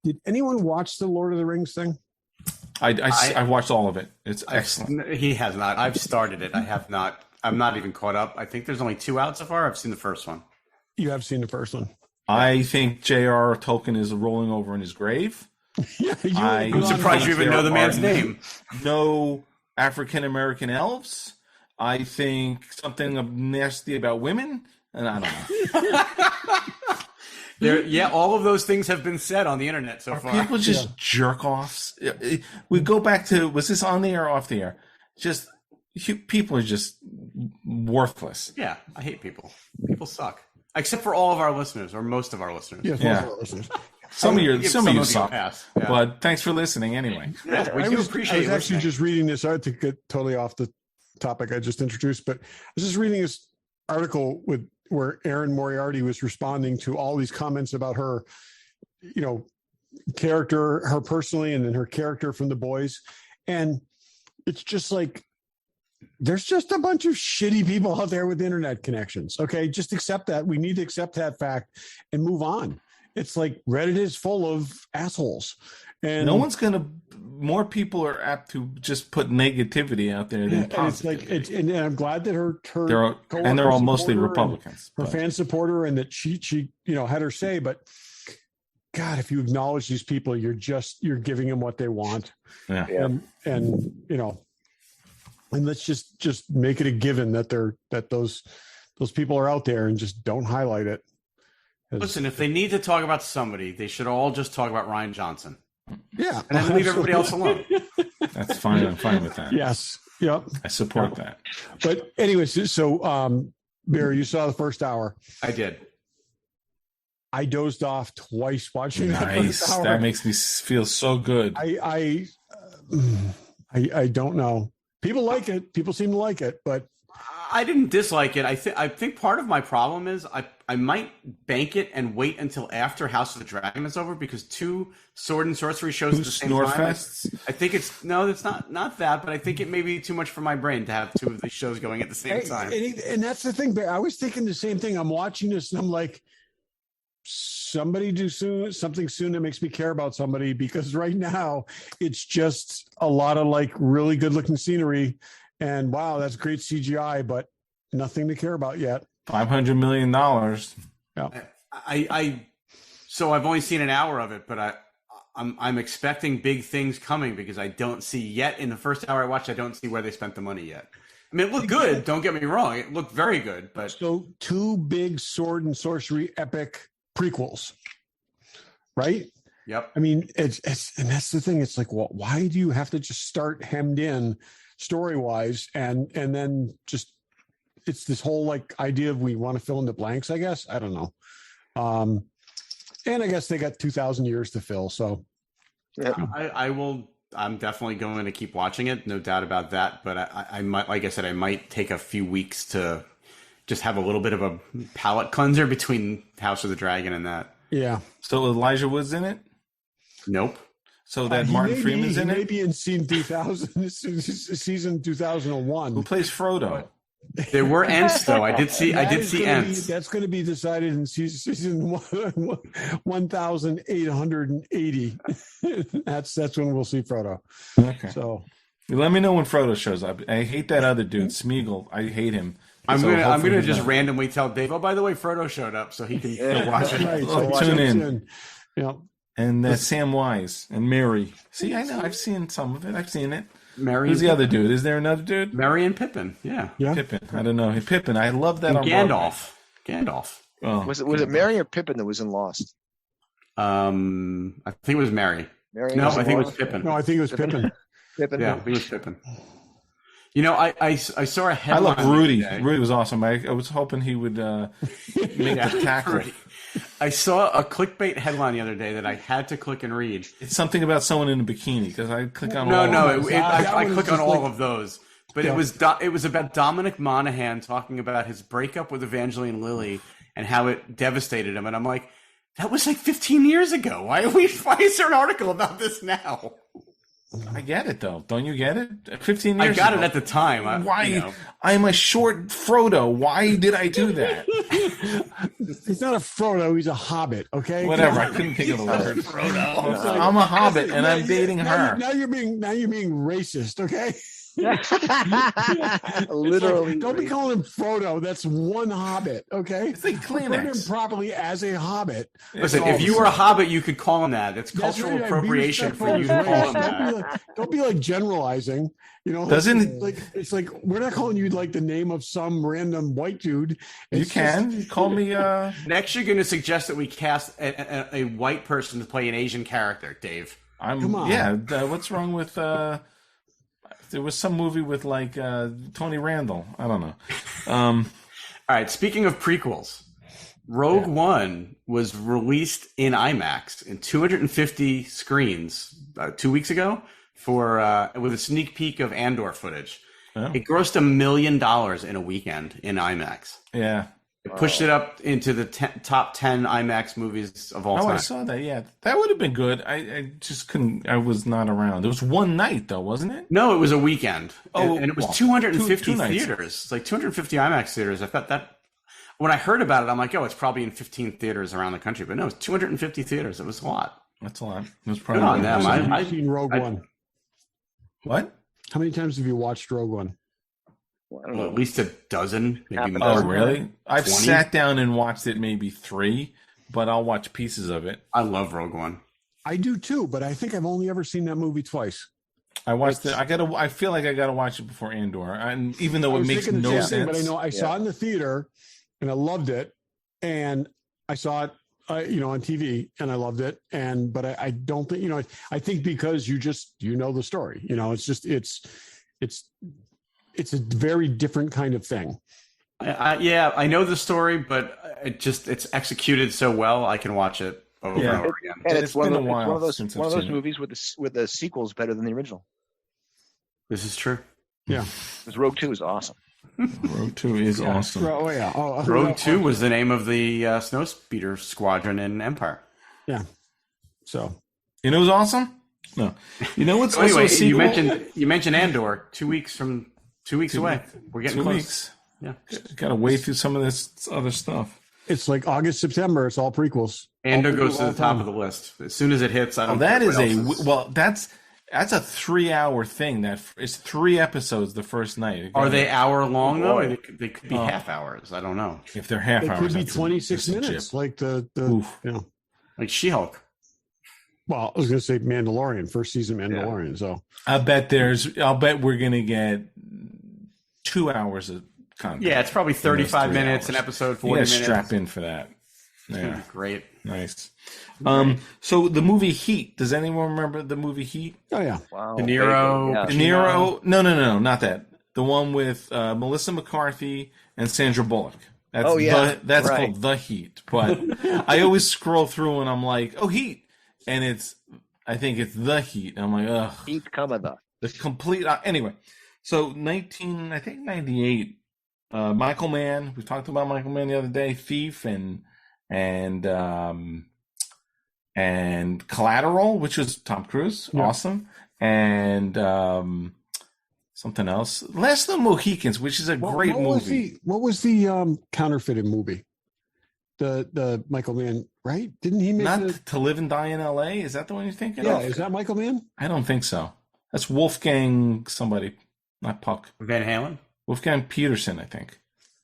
Did anyone watch the Lord of the Rings thing? I watched all of it. It's excellent. He has not. I've started it. I have not. I'm not even caught up. I think there's only 2 out so far. I've seen the first one. You have seen the first one. I think J.R. Tolkien is rolling over in his grave. I'm surprised you even know the man's name. No African American elves. I think something nasty about women, and I don't know. All of those things have been said on the internet so far. People just jerk offs. We go back to, was this on the air or off the air? Just people are just worthless. Yeah, I hate people. People suck. Except for all of our listeners, or most of our listeners. Yes, most of our listeners. Some of you suck. Yeah. But thanks for listening anyway. Yeah, we do appreciate I was you actually listening. just reading this. To get totally off the topic I just introduced, but I was just reading this article where Erin Moriarty was responding to all these comments about her, character, her personally, and then her character from The Boys. And it's just like, there's just a bunch of shitty people out there with internet connections. Okay. Just accept that. We need to accept that fact and move on. It's like Reddit is full of assholes, and more people are apt to just put negativity out there than positivity. And I'm glad that they're all mostly Republicans. Her fans support her, and that she had her say. But God, if you acknowledge these people, you're giving them what they want. Yeah. And let's just make it a given that those people are out there, and just don't highlight it. Listen, if they need to talk about somebody, they should all just talk about Ryan Johnson. Yeah. And then leave everybody else alone. That's fine. I'm fine with that. Yes. Yep. I support that. But anyways, so Barry, you saw the first hour. I did. I dozed off twice watching that first hour. That makes me feel so good. I don't know. People like it. People seem to like it, but I didn't dislike it. I think part of my problem is I might bank it and wait until after House of the Dragon is over, because 2 sword and sorcery shows at the same time. Fests? I think it's not that, but I think it may be too much for my brain to have 2 of these shows going at the same time. And that's the thing, Barry. I was thinking the same thing. I'm watching this and I'm like, somebody do something soon that makes me care about somebody, because right now it's just a lot of like really good looking scenery. And wow, that's great CGI, but nothing to care about yet. $500 million. Yeah. So I've only seen an hour of it, but I'm expecting big things coming, because I don't see yet in the first hour I watched. I don't see where they spent the money yet. I mean, it looked good. Don't get me wrong. It looked very good, but so 2 big sword and sorcery epic prequels, right? Yep. I mean, it's and that's the thing. It's like, well, why do you have to just start hemmed in story wise, and then just it's this whole like idea of we want to fill in the blanks, I guess. I don't know. And I guess they got 2,000 years to fill. So yeah. I'm definitely going to keep watching it, no doubt about that. But I might, like I said, I might take a few weeks to just have a little bit of a palate cleanser between House of the Dragon and that. Yeah. So Elijah Wood's in it? Nope. So that Martin Freeman's in it? Maybe in season 2000, season 2001. Who plays Frodo? There were Ents though. I did see Ents. That's going to be decided in season 1880. That's when we'll see Frodo. Okay. So let me know when Frodo shows up. I hate that other dude, Smeagol. I hate him. I'm gonna just randomly tell Dave. Oh, by the way, Frodo showed up, so he can watch it. Right, so tune in. Yeah. And Sam Wise and Mary. See, I know. I've seen some of it. I've seen it. Mary. Who's the other dude? Is there another dude? Merry and Pippin. Yeah. Pippin. I don't know. Pippin. I love that. And Gandalf. Oh, was it Merry or Pippin that was in Lost? I think it was Merry. No, I think it was Pippin. No, I think it was Pippin. Pippin. Yeah, I think it was Pippin. You know, I saw a headline. I love Rudy. Rudy was awesome. I was hoping he would make the tackle. Rudy. I saw a clickbait headline the other day that I had to click and read. It's something about someone in a bikini because I click on I click on all of those. But it was about Dominic Monaghan talking about his breakup with Evangeline Lilly and how it devastated him. And I'm like, that was like 15 years ago. Why is there an article about this now? I get it though. Don't you get it? 15 years I got ago. It at the time. Why? I'm a short Frodo. Why did I do that? He's not a Frodo. He's a Hobbit. Okay. Whatever. I couldn't think of the word. Frodo. I'm a Hobbit, and I'm dating her. Now you're being racist. Okay. Literally. Don't be calling him Frodo. That's one Hobbit. Okay. It's like Kleenex. Put him properly as a Hobbit. Listen, if you were a Hobbit, you could call him that. That's cultural appropriation for you to call him that. Don't be like generalizing. You know, it's like we're not calling you like the name of some random white dude. You can call me. Next, you're going to suggest that we cast a white person to play an Asian character, Dave. Come on. Yeah. What's wrong with? There was some movie with like Tony Randall. I don't know. All right. Speaking of prequels, Rogue One was released in IMAX in 250 screens 2 weeks ago with a sneak peek of Andor footage. Oh. It grossed $1 million in a weekend in IMAX. Yeah. It pushed it up into the top 10 IMAX movies of all time. I saw that. Yeah, that would have been good. I just couldn't. I was not around. It was one night, though, wasn't it? No, it was a weekend. And it was 250 two theaters. It's like 250 IMAX theaters. I thought that when I heard about it, I'm like, oh, it's probably in 15 theaters around the country. But no, it was 250 theaters. It was a lot. That's a lot. It was probably on them. I've seen Rogue One. What? How many times have you watched Rogue One? I don't know, at least a dozen, maybe more. Oh, really? I've 20? Sat down and watched it maybe 3, but I'll watch pieces of it. I love Rogue One. I do too, but I think I've only ever seen that movie twice. I watched it. I feel like I gotta watch it before Andor, and even though it makes no sense. But I know I saw it in the theater, and I loved it, and I saw it, on TV, and I loved it, but I don't think, I think because you know the story, it's a very different kind of thing. I know the story, but it's executed so well. I can watch it over and over again. And it's one of those movies with the sequels better than the original. This is true. Yeah, because Rogue 2 is awesome. Rogue 2 is awesome. Rogue 2 was the name of the snowspeeder squadron in Empire. Yeah. So it was awesome. No, what's so anyway, you mentioned Andor 2 weeks from. 2 weeks away. We're getting 2 close. Weeks. Yeah. Got to wait through some of this other stuff. It's like August, September. It's all prequels. Andor goes to the top of the list. As soon as it hits, I don't know. That's a 3-hour thing. That is 3 episodes the first night. Are they hour long though? They could be half hours. I don't know. If they're half hours, it could be 26 minutes, like like She-Hulk. Well, I was going to say Mandalorian, first season Mandalorian. Yeah. So I'll bet we're going to get 2 hours of content. Yeah, it's probably 35 minutes an episode, 40 minutes. Strap in for that. Yeah, great, nice. So the movie Heat. Does anyone remember the movie Heat? Oh yeah, wow. De Niro. No, not that. The one with Melissa McCarthy and Sandra Bullock. That's called The Heat. But I always scroll through and I'm like, oh, Heat. And I think it's The Heat. And I'm like, ugh. Heat coming. The complete. Anyway, so 98. Michael Mann. We talked about Michael Mann the other day. Thief and Collateral, which was Tom Cruise. Yeah. Awesome. And something else. Last of the Mohicans, which is a great movie. What was the counterfeited movie? The Michael Mann, right? Didn't he make Not To Live and Die in L.A.? Is that the one you're thinking of? Yeah, is that Michael Mann? I don't think so. That's Wolfgang somebody, not Puck. Van Halen? Wolfgang Peterson, I think.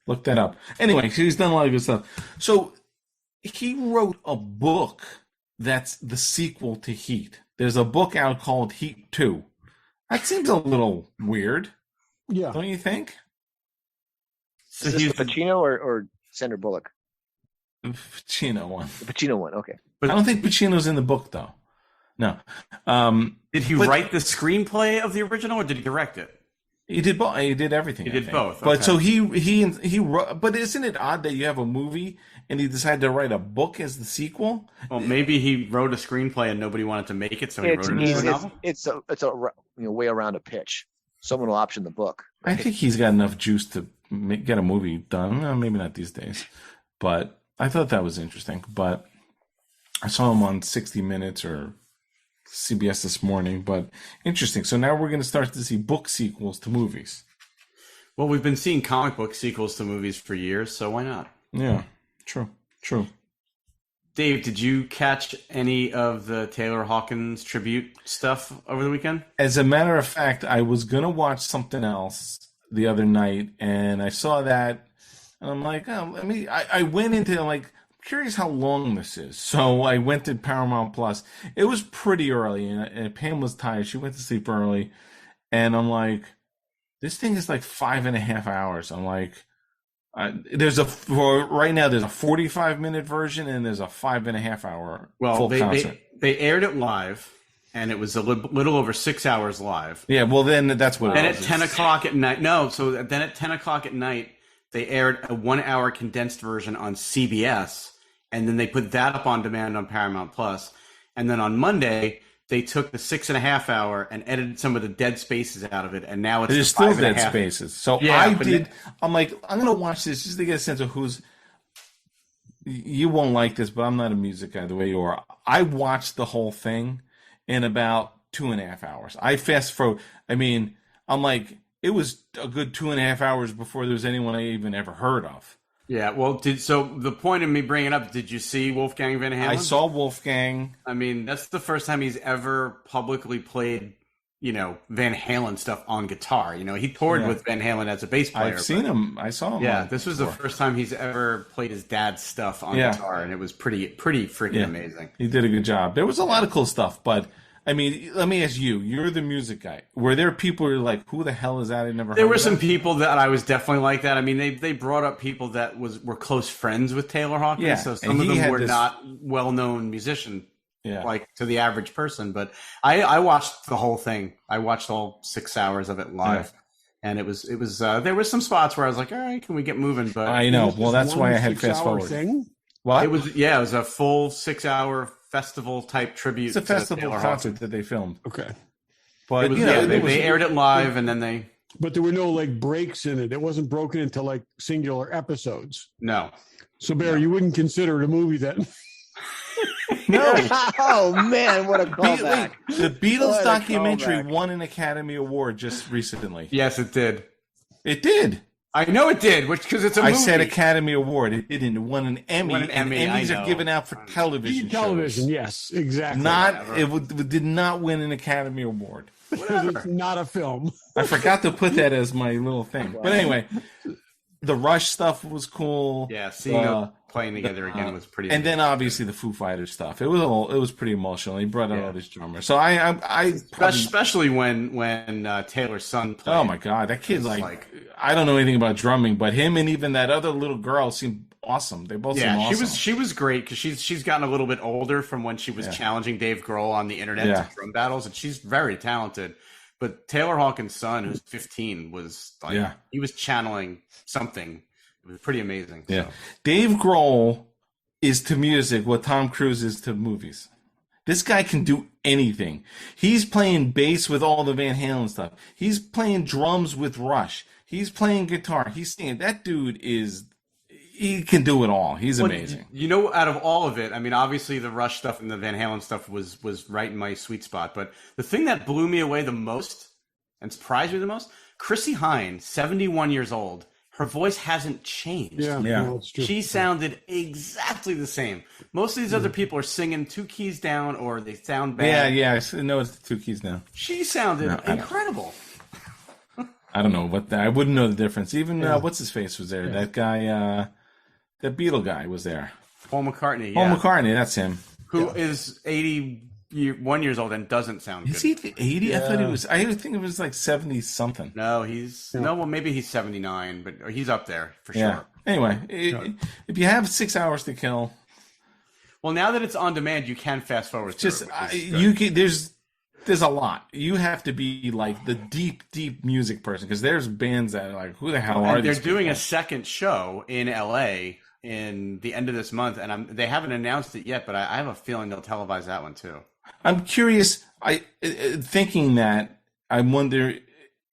Look that up. Anyway, he's done a lot of good stuff. So he wrote a book that's the sequel to Heat. There's a book out called Heat 2. That seems a little weird. Yeah. Don't you think? So is this the Pacino or Sandra Bullock? Pacino one. The Pacino one, okay. But I don't think Pacino's in the book, though. No. Did he write the screenplay of the original, or did he direct it? He did both. He did everything. He did both. But so he wrote. But isn't it odd that you have a movie and he decided to write a book as the sequel? Well, maybe he wrote a screenplay and nobody wanted to make it, so he wrote it as a novel. It's a way around a pitch. Someone will option the book. I think he's got enough juice to get a movie done. Maybe not these days, but I thought that was interesting. But I saw him on 60 Minutes or CBS this morning, but interesting. So now we're going to start to see book sequels to movies. Well, we've been seeing comic book sequels to movies for years, so why not? Yeah, true. Dave, did you catch any of the Taylor Hawkins tribute stuff over the weekend? As a matter of fact, I was going to watch something else the other night, and I saw that, and I'm like, I went into, like, curious how long this is. So I went to Paramount Plus. It was pretty early, and Pam was tired. She went to sleep early, and I'm like, this thing is like 5.5 hours. I'm like, there's a 45-minute version, and there's a 5.5 hour full concert. They aired it live, and it was a little over 6 hours live. Yeah, well then that's what. And at 10 o'clock at night, then at 10 o'clock at night, they aired a 1 hour condensed version on CBS. And then they put that up on demand on Paramount Plus. And then on Monday, they took the 6.5 hour and edited some of the dead spaces out of it. And now it's still dead spaces. So yeah, I'm like, I'm going to watch this just to get a sense of you won't like this, but I'm not a music guy the way you are. I watched the whole thing in about 2.5 hours. I fast forward. I mean, I'm like, it was a good 2.5 hours before there was anyone I even ever heard of. Yeah, well, so the point of me bringing it up, did you see Wolfgang Van Halen? I saw Wolfgang. I mean, that's the first time he's ever publicly played, Van Halen stuff on guitar. He toured with Van Halen as a bass player. I've seen him. I saw him. Yeah, this was the first time he's ever played his dad's stuff on guitar, and it was pretty freaking amazing. He did a good job. There was a lot of cool stuff, but I mean, let me ask you, you're the music guy. Were there people who were like, who the hell is that? I never heard of that. There were some people that I was definitely like that. I mean, they brought up people that were close friends with Taylor Hawkins, so some of them were not well-known musicians, like to the average person. But I watched the whole thing. I watched all 6 hours of it live. And it was there were some spots where I was like, all right, can we get moving? But I know. Well, that's why I had fast forward. What? It was a full 6 hour festival type tribute. It's a festival concert that they filmed. Okay. But they aired it live, and then they. But there were no like breaks in it. It wasn't broken into like singular episodes. No. So Barry, you wouldn't consider it a movie then? No. Oh man, what a callback! The Beatles documentary won an Academy Award just recently. Yes, it did. It did. I know it did, because it's a movie. I said Academy Award. It didn't. It won an Emmy. Emmys are given out for television. Television, shows. Yes, exactly. It did not win an Academy Award. It's not a film. I forgot to put that as my little thing. But anyway, the Rush stuff was cool. Yeah, seeing them playing together again was pretty. And then obviously the Foo Fighters stuff. It was pretty emotional. He brought out all these drummers. So I especially when Taylor's son played. Oh my God, that kid's like I don't know anything about drumming, but him and even that other little girl seemed awesome. They both seemed awesome. she was great because she's gotten a little bit older from when she was challenging Dave Grohl on the internet to drum battles, and she's very talented. But Taylor Hawkins' son, who's 15, was he was channeling something. It was pretty amazing. Yeah, so. Dave Grohl is to music what Tom Cruise is to movies. This guy can do anything. He's playing bass with all the Van Halen stuff. He's playing drums with Rush. He's playing guitar. He's singing. That dude he can do it all. He's amazing. Out of all of it, I mean, obviously the Rush stuff and the Van Halen stuff was right in my sweet spot. But the thing that blew me away the most and surprised me the most Chrissy Hine, 71 years old. Her voice hasn't changed. Yeah. No, it's true. She sounded exactly the same. Most of these other people are singing 2 keys down or they sound bad. Yeah. I know it's 2 keys down. She sounded incredible. I don't know, but I wouldn't know the difference. Even what's his face was there. Yeah. That guy, that Beatle guy was there. Paul McCartney. Paul McCartney, that's him. Who is 81 years old and doesn't sound good. Is he 80? Yeah. I thought he was. I think it was like 70 something. No, well, maybe he's 79, but he's up there for sure. Anyway, if you have 6 hours to kill, well, now that it's on demand, you can fast forward. There's a lot. You have to be like the deep music person because there's bands that are like, who the hell are these? They're doing a second show in LA in the end of this month, and they haven't announced it yet, but I have a feeling they'll televise that one too. I'm curious. Thinking that I wonder,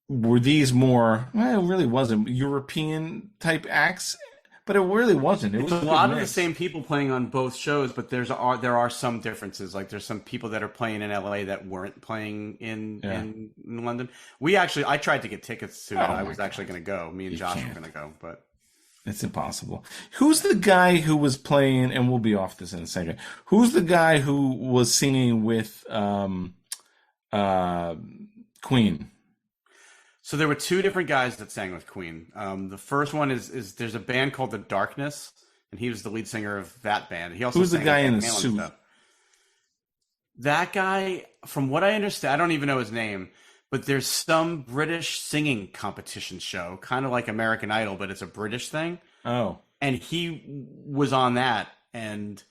were these more? Well, it really wasn't European type acts, but it really wasn't. It was a lot of the same people playing on both shows, but there are some differences. Like there's some people that are playing in LA that weren't playing in London. I tried to get tickets to it. I was actually going to go. Me and Josh were going to go, but. It's impossible. Who's the guy who was playing, and we'll be off this in a second. Who's the guy who was singing with Queen? So there were 2 different guys that sang with Queen. The first one is there's a band called The Darkness, and he was the lead singer of that band. He also Who's the guy in the suit? Stuff. That guy, from what I understand, I don't even know his name, but there's some British singing competition show, kind of like American Idol, but it's a British thing. Oh. And he was on that. And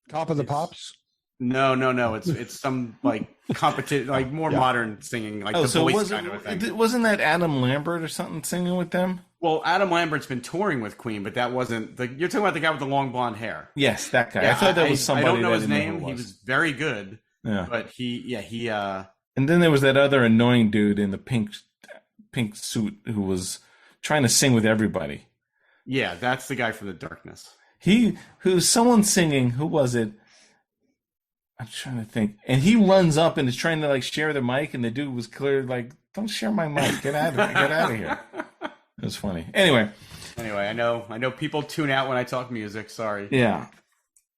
Top of the Pops? No. It's some like competition, like more modern singing, like The Voice kind of a thing. Wasn't that Adam Lambert or something singing with them? Well, Adam Lambert's been touring with Queen, but that wasn't you're talking about the guy with the long blonde hair. Yes, that guy. Yeah, I thought that was somebody. I don't know his name. He was very good. Yeah. But he And then there was that other annoying dude in the pink suit who was trying to sing with everybody. Yeah, that's the guy from The Darkness. Who's someone singing, who was it? I'm trying to think. And he runs up and is trying to like share the mic, and the dude was clear like, don't share my mic. Get out of here. It was funny. Anyway, I know people tune out when I talk music. Sorry. Yeah.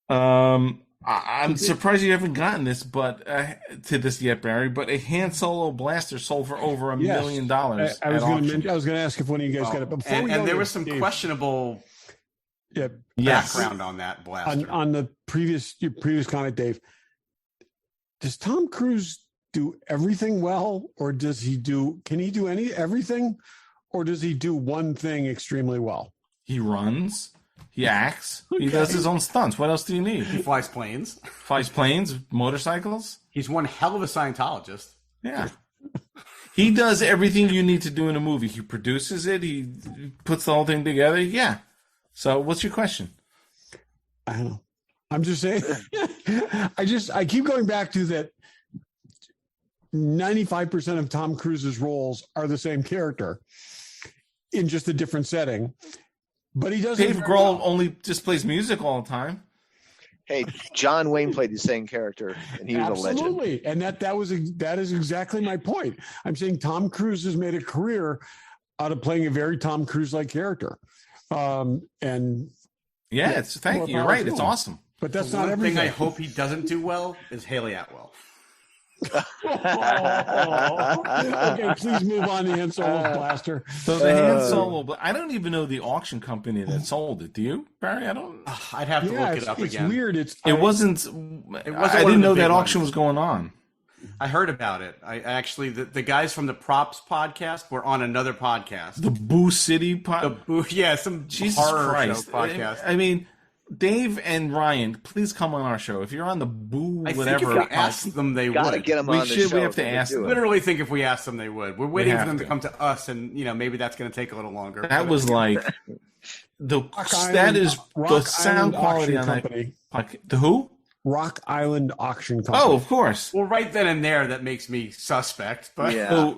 I'm surprised you haven't gotten this, to this yet, Barry. But a hand solo blaster sold for over $1 million. I was going to ask if one of you guys got it. But before there was some questionable background on that blaster. On the previous comment, Dave. Does Tom Cruise do everything well, or can he do everything, or does he do one thing extremely well? He runs. He acts. Okay. He does his own stunts. What else do you need? He flies planes. Motorcycles. He's one hell of a Scientologist. Yeah. He does everything you need to do in a movie. He produces it. He puts the whole thing together. Yeah. So what's your question? I don't know. I'm just saying. I keep going back to that 95% of Tom Cruise's roles are the same character in just a different setting. But he doesn't. Dave Grohl only just plays music all the time. Hey, John Wayne played the same character, and he was a legend. Absolutely, and that is exactly my point. I'm saying Tom Cruise has made a career out of playing a very Tom Cruise-like character, and thank you. You're right. It's awesome. But that's not everything. One thing I hope he doesn't do well is Haley Atwell. Okay, please move on to hand solo blaster. So the hand solo, I don't even know the auction company that sold it. Do you, Barry? I don't. I'd have to look it up again. It's weird. It wasn't. I didn't know that auction was going on. I heard about it. I actually the guys from the Props podcast were on another podcast. The Boo City podcast. Some Jesus horror Christ show podcast. I mean, Dave and Ryan, please come on our show. If you're on the Boo, I think if we asked them, they would. Get them on the show. We have to ask them. I literally think if we asked them, they would. We're waiting for them to come to us, and maybe that's going to take a little longer. That was like the sound quality on that. The who? Rock Island Auction Company. Oh, of course. Well, right then and there, that makes me suspect. But yeah.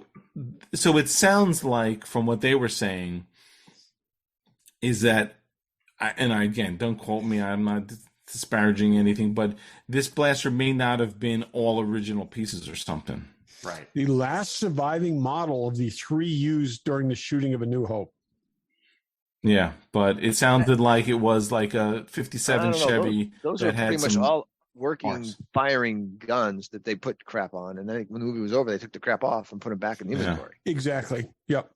So it sounds like, from what they were saying, is that, and again, don't quote me, I'm not disparaging anything, but this blaster may not have been all original pieces or something. Right. The last surviving model of the 3 used during the shooting of A New Hope. Yeah, but it sounded like it was like a I 57 don't know. Chevy Those that are pretty had much some all working, parts. firing guns that they put crap on. And then when the movie was over, they took the crap off and put them back in the inventory. Exactly. Yep.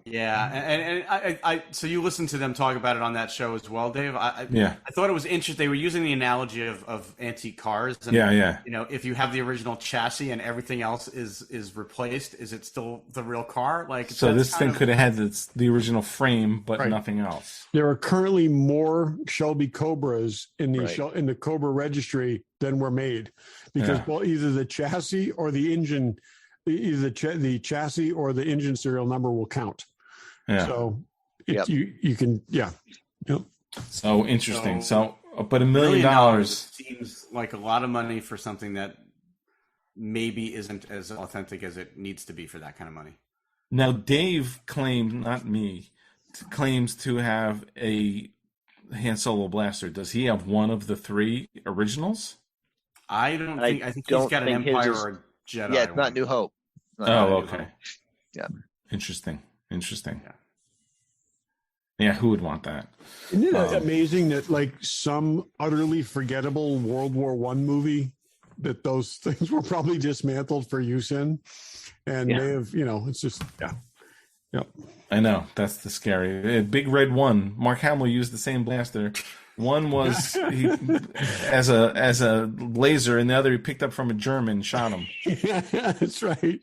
Yeah, and I so you listened to them talk about it on that show as well, Dave. I thought it was interesting. They were using the analogy of antique cars. And, Yeah. You know, if you have the original chassis and everything else is replaced, is it still the real car? Like, So this thing could have had the original frame, but nothing else. There are currently more Shelby Cobras in the Right. in the Cobra registry than were made, because well, either the chassis or the engine, either the chassis or the engine serial number will count. Yeah. So you can Yep. So interesting. So but $1 $1 million seems like a lot of money for something that maybe isn't as authentic as it needs to be for that kind of money. Now Dave claimed, not me, claims to have a Han Solo blaster. Does he have one of the 3 originals? I think he's got an Empire or a Jedi. Yeah, it's not New Hope. Okay. Yeah. Interesting. Yeah, who would want that? Isn't it amazing that like some utterly forgettable World War I movie that those things were probably dismantled for use in, and may have, it's just I know, that's the scary. Big Red 1. Mark Hamill used the same blaster. One was as a laser, and the other he picked up from a German, shot him. Yeah, that's right.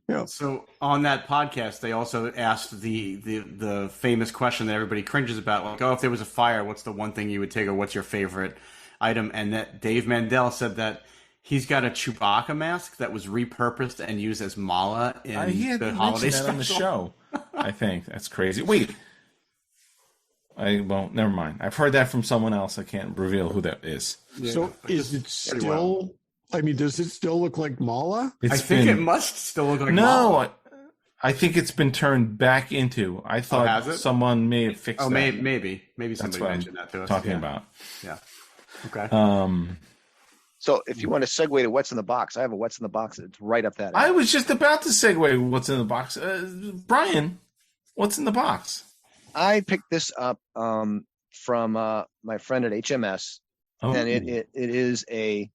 Yeah. So on that podcast, they also asked the famous question that everybody cringes about, like, if there was a fire, what's the one thing you would take, or what's your favorite item? And that Dave Mandel said that he's got a Chewbacca mask that was repurposed and used as mala in the holiday special. On the show. I think that's crazy. Wait. Never mind. I've heard that from someone else. I can't reveal who that is. Yeah. So is it still, does it still look like mala? I think it must still look like mala. No, I think it's been turned back into. I thought someone may have fixed that. Maybe somebody mentioned that to us. Talking about. Yeah. Okay. So if you want to segue to what's in the box, I have a what's in the box. It's right up that alley. I was just about to segue what's in the box. Brian, what's in the box? I picked this up from my friend at HMS, and it is a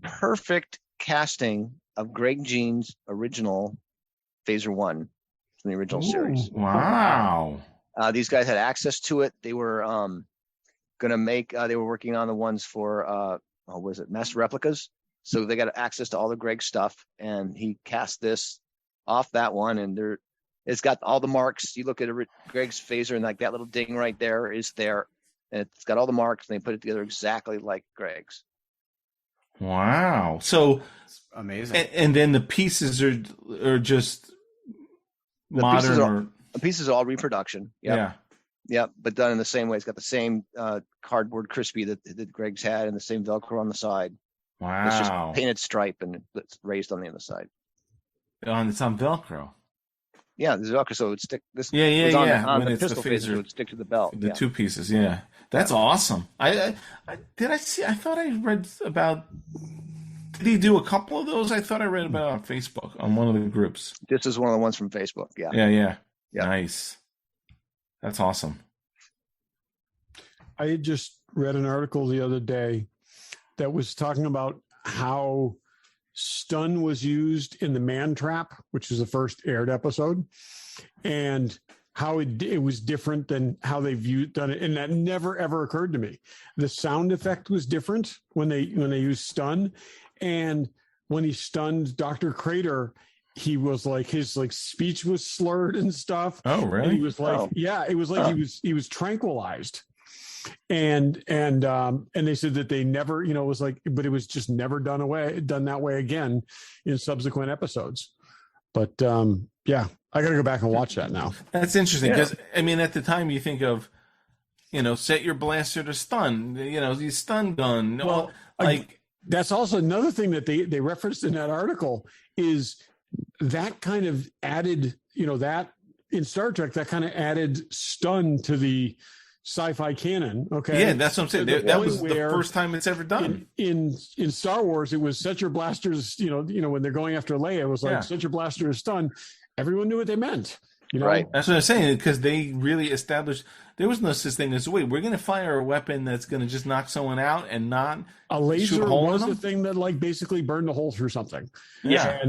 perfect casting of Greg Jean's original Phaser 1 from the original series. Wow. These guys had access to it. They were going to make, they were working on the ones for, Master Replicas. So they got access to all the Greg stuff, and he cast this off that one, and it's got all the marks. You look at Greg's phaser, and like that little ding right there is there, and it's got all the marks, and they put it together exactly like Greg's. Wow! So it's amazing. And then the pieces are just modern. The pieces are all reproduction. Yep. Yeah, but done in the same way. It's got the same cardboard crispy that Greg's had, and the same Velcro on the side. Wow! It's just painted stripe, and it's raised on the other side. It's on Velcro. Yeah, there's Velcro, so it would stick. This on when the pistol phaser, it would stick to the belt. The 2 pieces, that's awesome. I thought I read about. Did he do a couple of those? I thought I read about on Facebook on one of the groups. This is one of the ones from Facebook. Yeah. Yeah. Nice. That's awesome. I had just read an article the other day that was talking about how stun was used in the Man Trap, which is the first aired episode, and how it was different than how they've done it. And that never, ever occurred to me. The sound effect was different when they used stun. And when he stunned Dr. Crater, he was like, his speech was slurred and stuff. Oh, really? And he was like, it was like he was tranquilized. And they said that they never, it was like, but it was just never done that way again in subsequent episodes. But I got to go back and watch that now. That's interesting because at the time you think of, set your blaster to stun, the stun gun. Well, that's also another thing that they referenced in that article is that kind of added, that in Star Trek, that kind of added stun to the sci-fi canon. Okay, Yeah, that's what I'm saying. To the That was point the where first time it's ever done. in Star Wars, it was set your blasters. When they're going after Leia, it was like set your blaster to stun. Everyone knew what they meant. Right. That's what I'm saying, because they really established there was no such thing as, wait, we're going to fire a weapon that's going to just knock someone out and not a laser shoot a hole was in the them? thing that like basically burned a hole through something. Yeah.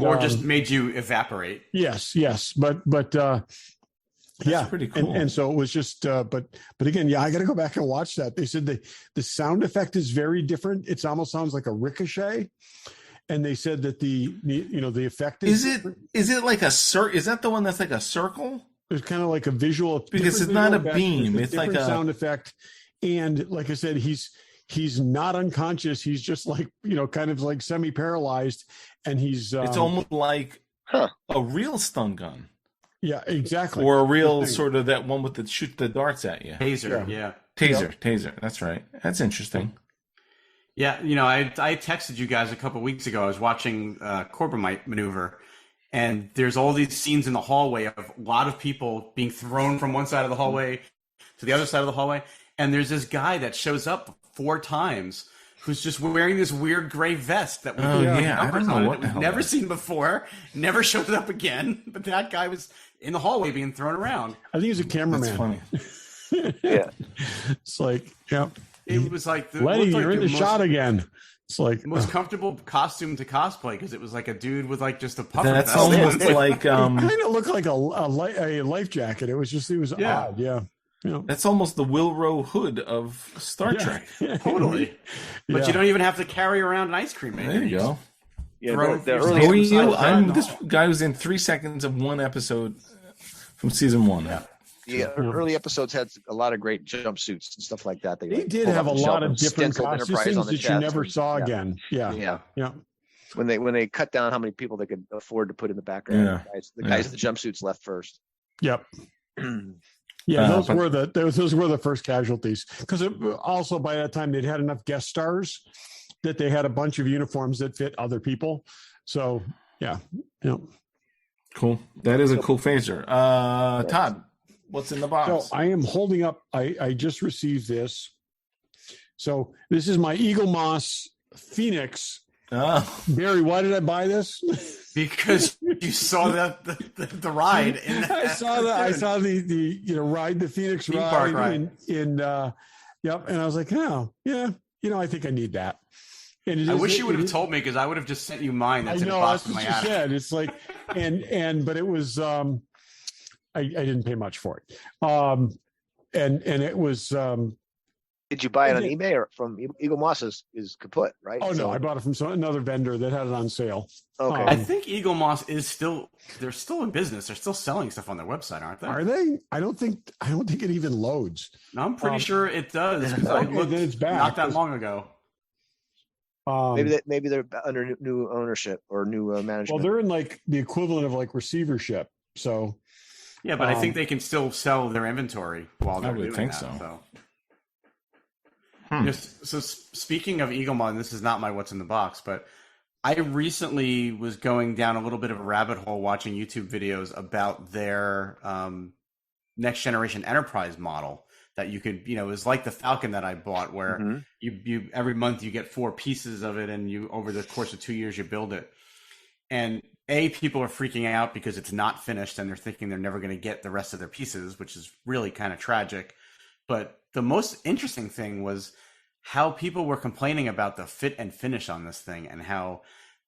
Or just made you evaporate. Yes, but That's pretty cool. And so it was just, but again, I got to go back and watch that. They said the sound effect is very different. It almost sounds like a ricochet. And they said that the effect is it like a is that the one that's like a circle? It's kind of like a visual, because it's not a beam. It's like a sound effect. And like I said, he's not unconscious. He's just like, kind of like semi-paralyzed. And he's, it's almost like a real stun gun. Yeah, exactly. Or a real sort of that one with the shoot the darts at you. Taser, yeah. Taser. That's right. That's interesting. Yeah, I texted you guys a couple of weeks ago. I was watching Corbomite Maneuver, and there's all these scenes in the hallway of a lot of people being thrown from one side of the hallway to the other side of the hallway, and there's this guy that shows up 4 times who's just wearing this weird gray vest that I don't know what we've never seen before, never showed up again. But that guy was in the hallway being thrown around. I think he's a cameraman. That's funny. Yeah, it's like, yeah. It was like Lenny, you're in the shot again. It's like most comfortable costume to cosplay because it was like a dude with like just a puffer That's vest. almost like it kind of looked like a life jacket. It was odd. Yeah. That's almost the Wilrow hood of Star Trek. Totally. But you don't even have to carry around an ice cream maker. There you go. Yeah, Who are you? I'm this guy who's in 3 seconds of one episode from season 1. Yeah, early episodes had a lot of great jumpsuits and stuff like that. They did have a lot of different costumes, things that you never saw again. Yeah. When they cut down how many people they could afford to put in the background, the guys in the jumpsuits left first. Yep. Those were the first casualties, because also by that time they'd had enough guest stars that they had a bunch of uniforms that fit other people. So cool. That is a cool phaser. Todd, what's in the box? So I am holding up. I just received this. So this is my Eagle Moss Phoenix. Barry, why did I buy this? Because you saw the ride. I saw the ride, the Phoenix ride in and I was like, I think I need that. And I wish you would have told me, because I would have just sent you mine. That's in the box in my attic. Said. It's like, but it was, I didn't pay much for it. And it was, did you buy it on eBay or from Eagle Moss is kaput, right? Oh, no, I bought it from another vendor that had it on sale. Okay. I think Eagle Moss they're still in business. They're still selling stuff on their website, aren't they? Are they? I don't think it even loads. No, I'm pretty sure it does. I looked it's back. not that long ago. Maybe they're under new ownership or new management. Well, they're in like the equivalent of like receivership. So yeah, but I think they can still sell their inventory while they're doing that. So. So speaking of Eagle Moss, this is not my what's in the box, but I recently was going down a little bit of a rabbit hole watching YouTube videos about their next generation enterprise model that you could, it was like the Falcon that I bought, where you every month you get 4 pieces of it, and you over the course of 2 years you build it. And people are freaking out because it's not finished, and they're thinking they're never going to get the rest of their pieces, which is really kind of tragic. But the most interesting thing was how people were complaining about the fit and finish on this thing, and how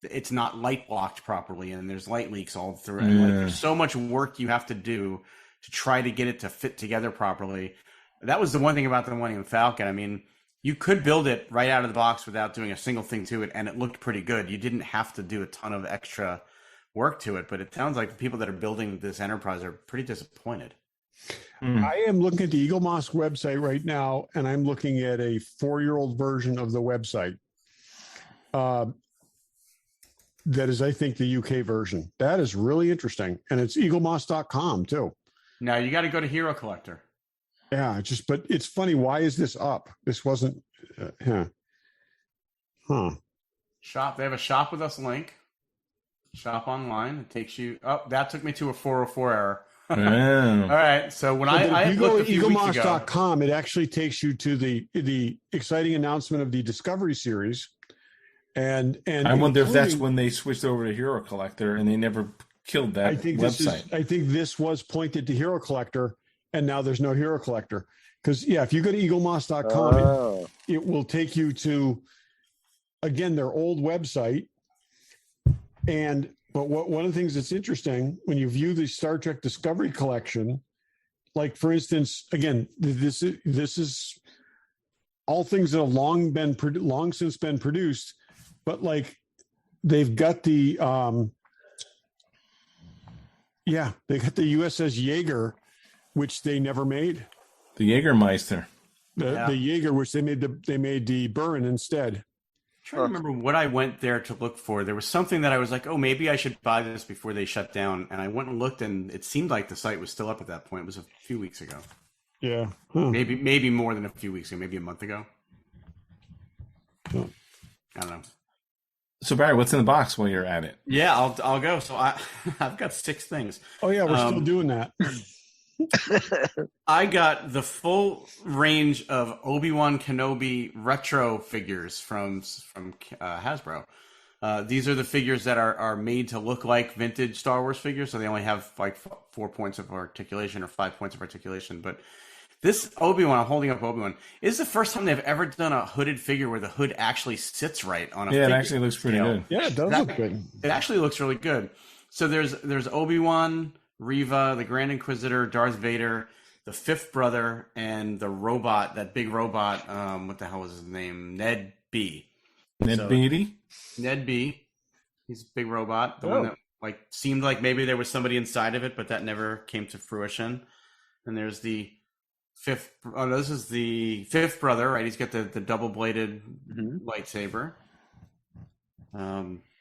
it's not light blocked properly, and there's light leaks all through. And there's so much work you have to do to try to get it to fit together properly. That was the one thing about the Millennium Falcon. I mean, you could build it right out of the box without doing a single thing to it, and it looked pretty good. You didn't have to do a ton of extra work to it, but it sounds like the people that are building this Enterprise are pretty disappointed. I am looking at the Eagle Moss website right now, and I'm looking at a 4-year-old version of the website. That is, I think, the UK version. That is really interesting. And it's eaglemoss.com too. Now you got to go to Hero Collector. Yeah, but it's funny. Why is this up? This wasn't, Shop. They have a shop with us link. Shop online. It takes you, that took me to a 404 error. All right. So when I you go looked to a few weeks ago, eaglemoss.com, it actually takes you to the exciting announcement of the Discovery series. And I wonder if that's when they switched over to Hero Collector and they never killed that website. I think this was pointed to Hero Collector, and now there's no Hero Collector. Because, if you go to eaglemoss.com, it will take you to, again, their old website. But one of the things that's interesting, when you view the Star Trek Discovery collection, like, for instance, again, this is all things that have long since been produced, but like they've got the they got the USS Jaeger, which they never made. The Jägermeister. The Jaeger, which they made the Burin instead. I'm trying to remember what I went there to look for. There was something that I was like, oh, maybe I should buy this before they shut down. And I went and looked, and it seemed like the site was still up at that point. It was a few weeks ago. Yeah. Maybe more than a few weeks ago, maybe a month ago. I don't know. So Barry, what's in the box while you're at it? Yeah, I'll go. So I've got 6 things. Oh yeah, we're still doing that. I got the full range of Obi-Wan Kenobi retro figures from Hasbro. These are the figures that are made to look like vintage Star Wars figures, so they only have like 4 points of articulation or 5 points of articulation. But this Obi-Wan, I'm holding up Obi-Wan, is the first time they've ever done a hooded figure where the hood actually sits right on a figure. Yeah, it actually looks pretty good. Yeah, it does look good. It actually looks really good. So there's Obi-Wan, Reva, the Grand Inquisitor, Darth Vader, the fifth brother, and the robot, that big robot, what the hell was his name? Ned B. Beatty? Ned B. He's a big robot. The one that seemed like maybe there was somebody inside of it, but that never came to fruition. And there's the fifth. Oh, no, this is the fifth brother, right? He's got the double-bladed lightsaber.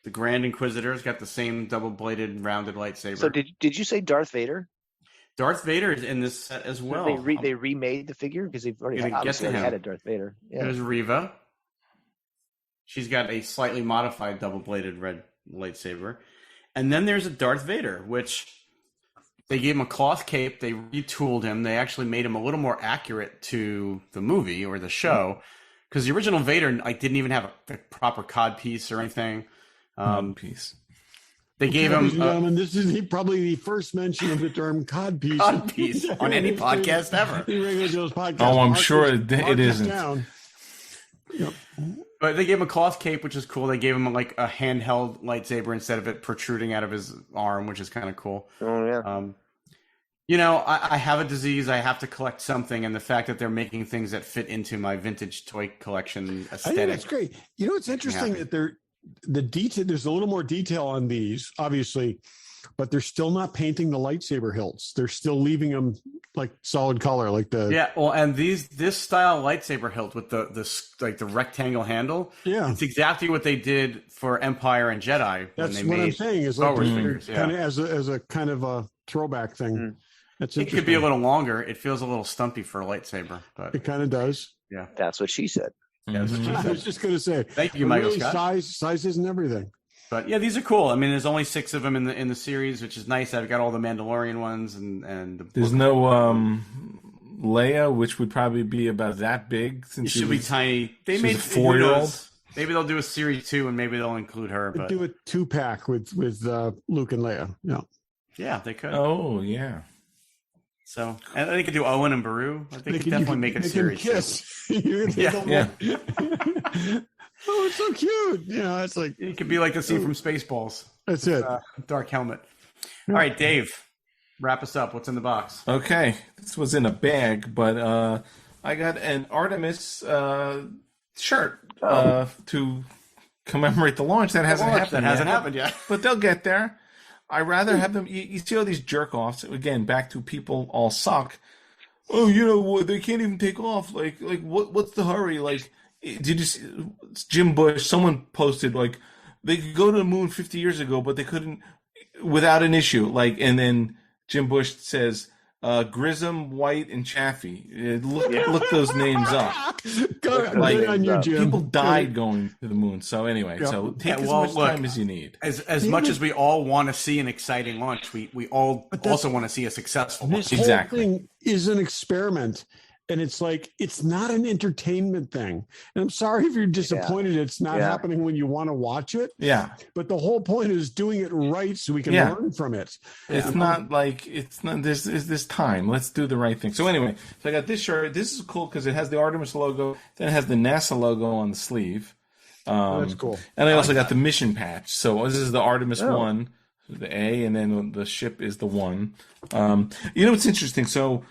The Grand Inquisitor's got the same double-bladed, rounded lightsaber. So did you say Darth Vader? Darth Vader is in this set as well. They remade the figure because they've already had a Darth Vader. Yeah. There's Reva. She's got a slightly modified double-bladed red lightsaber. And then there's a Darth Vader, which they gave him a cloth cape. They retooled him. They actually made him a little more accurate to the movie or the show. Because the original Vader didn't even have a proper cod piece or anything. Piece. They gave him. This is probably the first mention of the term cod piece. Cod piece on any podcast ever. I'm sure it isn't. Yep. But they gave him a cloth cape, which is cool. They gave him a handheld lightsaber instead of it protruding out of his arm, which is kind of cool. Oh yeah. I have a disease. I have to collect something, and the fact that they're making things that fit into my vintage toy collection aesthetic. I think that's great. It's interesting that there's a little more detail on these, obviously, but they're still not painting the lightsaber hilts. They're still leaving them like solid color, like the and this style lightsaber hilt with the rectangle handle. Yeah, it's exactly what they did for Empire and Jedi. That's what I'm saying. Is like kind of as a kind of a throwback thing. That's it could be a little longer. It feels a little stumpy for a lightsaber, but it kind of does. Yeah, that's what she said. Yeah, I was just going to say. Thank you, Michael Scott. Size isn't everything. But yeah, these are cool. I mean, there's only 6 of them in the series, which is nice. I've got all the Mandalorian ones, and there's no Leia, which would probably be about that big. Since it should be tiny. They made a 4-year-old. Maybe they'll do a series 2, and maybe they'll include her. But do a 2-pack with Luke and Leia. Yeah, they could. Oh yeah. So, and they could do Owen and Beru. They could definitely make a series. Kiss. Yeah. Oh, it's so cute. It's like it could be like the scene from Spaceballs. That's it. Dark helmet. All right, Dave, wrap us up. What's in the box? Okay, this was in a bag, but I got an Artemis shirt to commemorate the launch. That hasn't happened yet. But they'll get there. I rather have them. You see all these jerk offs again. Back to people all suck. Oh, they can't even take off. Like what's the hurry? Like, did you see Jim Bush? Someone posted they could go to the moon 50 years ago, but they couldn't without an issue. And then Jim Bush says Grissom, White, and Chaffee. Look those names up. Good on you, Jim. People died going to the moon. So anyway, so take as much time as you need. As much as we all want to see an exciting launch, we all also want to see a successful launch. This whole thing is an experiment. And it's like, it's not an entertainment thing. And I'm sorry if you're disappointed it's not happening when you want to watch it. Yeah. But the whole point is doing it right so we can learn from it. It's not like, there's time. Let's do the right thing. So anyway, so I got this shirt. This is cool because it has the Artemis logo. Then it has the NASA logo on the sleeve. That's cool. And I also got the mission patch. So this is the Artemis 1, the A, and then the ship is the 1. You know what's interesting? So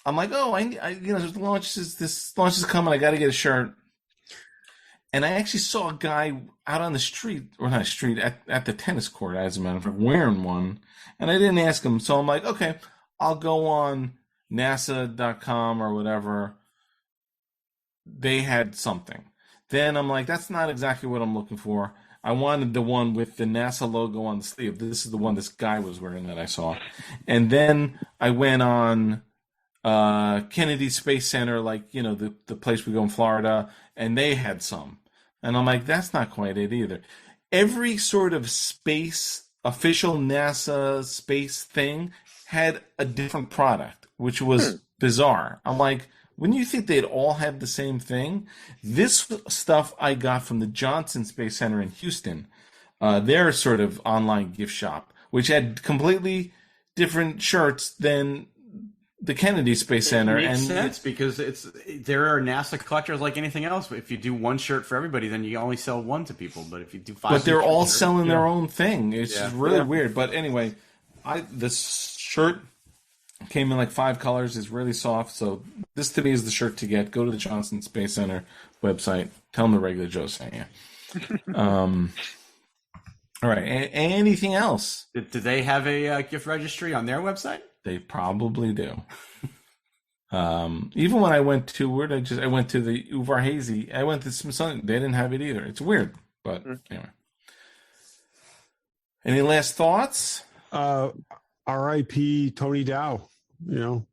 I'm like, this launch is coming. I got to get a shirt. And I actually saw a guy out on the street, or not street, at the tennis court, as a matter of fact, wearing one. And I didn't ask him. So I'm like, okay, I'll go on NASA.com or whatever. They had something. Then I'm like, that's not exactly what I'm looking for. I wanted the one with the NASA logo on the sleeve. This is the one this guy was wearing that I saw. And then I went on Kennedy Space Center, like, the place we go in Florida, and they had some. And I'm like, that's not quite it either. Every sort of space, official NASA space thing had a different product, which was bizarre. I'm like, wouldn't you think they'd all have the same thing? This stuff I got from the Johnson Space Center in Houston, their sort of online gift shop, which had completely different shirts than the Kennedy Space Center. It makes sense because there are NASA collectors like anything else. If you do one shirt for everybody, then you only sell one to people. But if you do 5, but they're all selling their own thing. It's just really weird. But anyway, this shirt came in like 5 colors. It's really soft. So this to me is the shirt to get. Go to the Johnson Space Center website. Tell them the regular Joe sent you. All right. Anything else? Do they have a gift registry on their website? They probably do. Even when I went to I went to the Uvar Hazy. I went to Smithsonian. They didn't have it either. It's weird, but anyway. Any last thoughts? R.I.P. Tony Dow. Big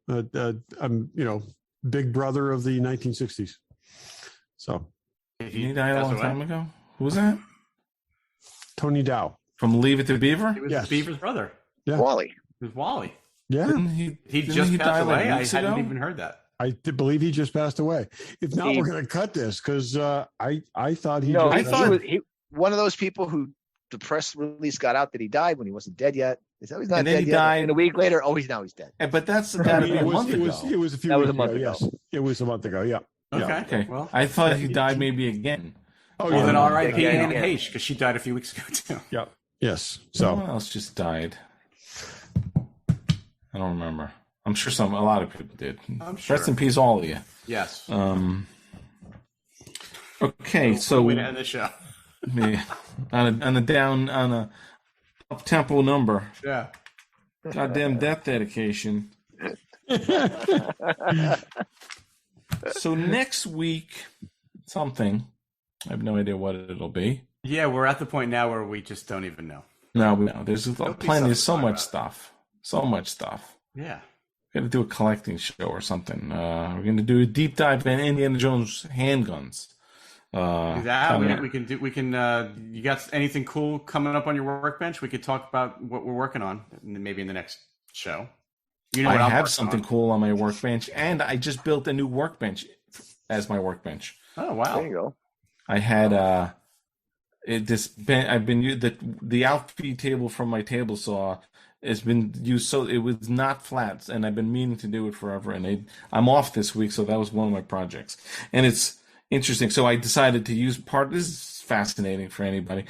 brother of the 1960s. So he died a long time ago. Who was that? Tony Dow from Leave It to Beaver. He was Beaver's brother. Yeah, Wally. It was Wally. Yeah, he just passed away. I hadn't even heard that. I believe he just passed away. If not, we're going to cut this because I thought he. No, I thought he one of those people who the press release got out that he died when he wasn't dead yet. Is that he's not dead yet? Died. And a week later, he's dead. But that's got to be a month ago. It was a few. That was weeks a month ago. ago. Yes, it was a month ago. Yeah. Okay. Well, I thought he died maybe again. Oh, well, then R.I.P. Hannah Heche because she died a few weeks ago too. Yeah. Yes. So someone else just died. I don't remember. I'm sure a lot of people did. I'm sure. Rest in peace, all of you. Yes. Okay, so we end the show. Yeah, on a up tempo number. Yeah. Goddamn death dedication. So next week, something. I have no idea what it'll be. Yeah, we're at the point now where we just don't even know. No. There's plenty. There's so much stuff. So much stuff. Yeah. Got to do a collecting show or something. We're going to do a deep dive in Indiana Jones handguns. We can. You got anything cool coming up on your workbench? We could talk about what we're working on, maybe in the next show. I have something cool on my workbench, and I just built a new workbench as my workbench. Oh wow! There you go. I had I've been using the outfeed table from my table saw. It's been used so it was not flat, and I've been meaning to do it forever. And I'm off this week, so that was one of my projects, and it's interesting. So I decided to use this is fascinating for anybody.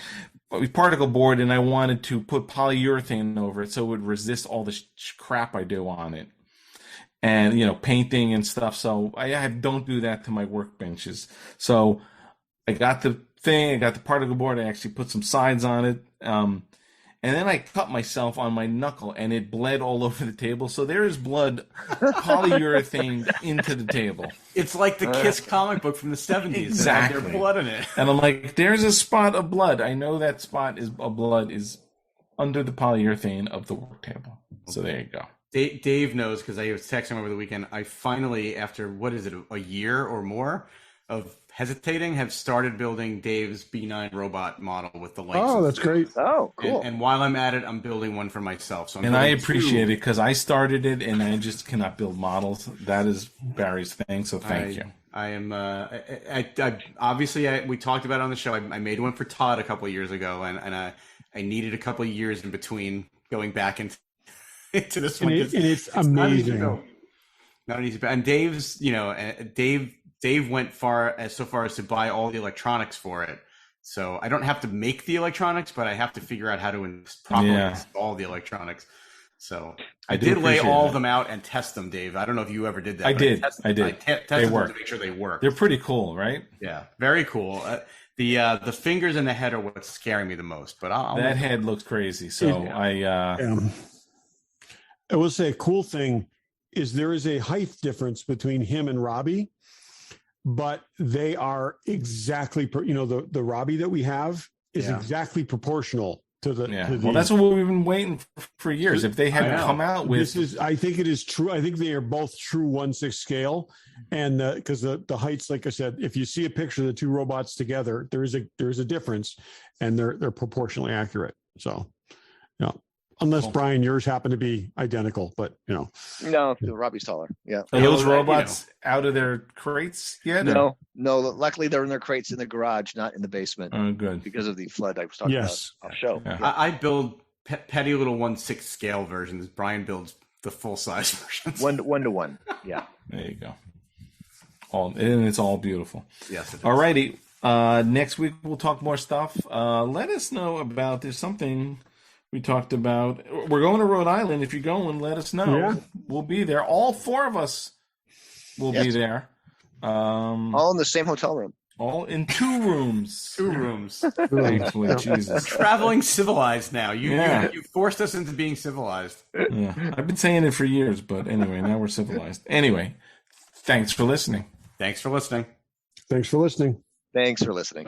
Particle board, and I wanted to put polyurethane over it so it would resist all the crap I do on it, and painting and stuff. So I don't do that to my workbenches. So I got the thing, I got the particle board. I actually put some sides on it, and then I cut myself on my knuckle, and it bled all over the table. So there is blood polyurethane into the table. It's like the Kiss comic book from the 70s. Exactly. There's blood in it. And I'm like, there's a spot of blood. I know that spot of blood is under the polyurethane of the work table. So there you go. Dave knows because I was texting him over the weekend. I finally, after what is it, a year or more of hesitating, have started building Dave's B9 robot model with the lights. Oh, that's great. Oh, cool. And while I'm at it, I'm building one for myself. So I appreciate it because I started it and I just cannot build models. That is Barry's thing. So thank you. I am. Obviously, we talked about it on the show. I made one for Todd a couple of years ago, and I needed a couple of years in between going back into this one. And it's amazing. Not an easy. And Dave's, Dave went so far as to buy all the electronics for it. So I don't have to make the electronics, but I have to figure out how to properly install the electronics. So I did lay all of them out and test them, Dave. I don't know if you ever did that. I did. I tested them to make sure they work. They're pretty cool, right? Yeah, very cool. The fingers and the head are what's scaring me the most. But that head looks crazy. So I will say a cool thing is there is a height difference between him and Robbie, but they are exactly the Robbie that we have is exactly proportional to the. Well, that's what we've been waiting for years. If they had come out with I think it is true. I think they are both true 1/6 scale, and because the heights, like I said, if you see a picture of the two robots together, there is a difference, and they're proportionally accurate. So, unless Brian, yours happen to be identical, but no, Robbie's taller. Yeah. Are those robots out of their crates yet? No. Luckily, they're in their crates in the garage, not in the basement. Oh, good. Because of the flood I was talking about on the show. Yeah. I build petty little 1/6 scale versions. Brian builds the full size versions. 1-to-1. Yeah. There you go. And it's all beautiful. Yes. It is. All righty. Next week we'll talk more stuff. Let us know about there's something. We talked about we're going to Rhode Island. If you're going, let us know. Yeah. We'll be there. All four of us will be there. All in the same hotel room. All in 2 rooms. 2 rooms. Thankfully, Jesus. Traveling civilized now. You forced us into being civilized. Yeah. I've been saying it for years, but anyway, now we're civilized. Anyway, thanks for listening. Thanks for listening. Thanks for listening. Thanks for listening.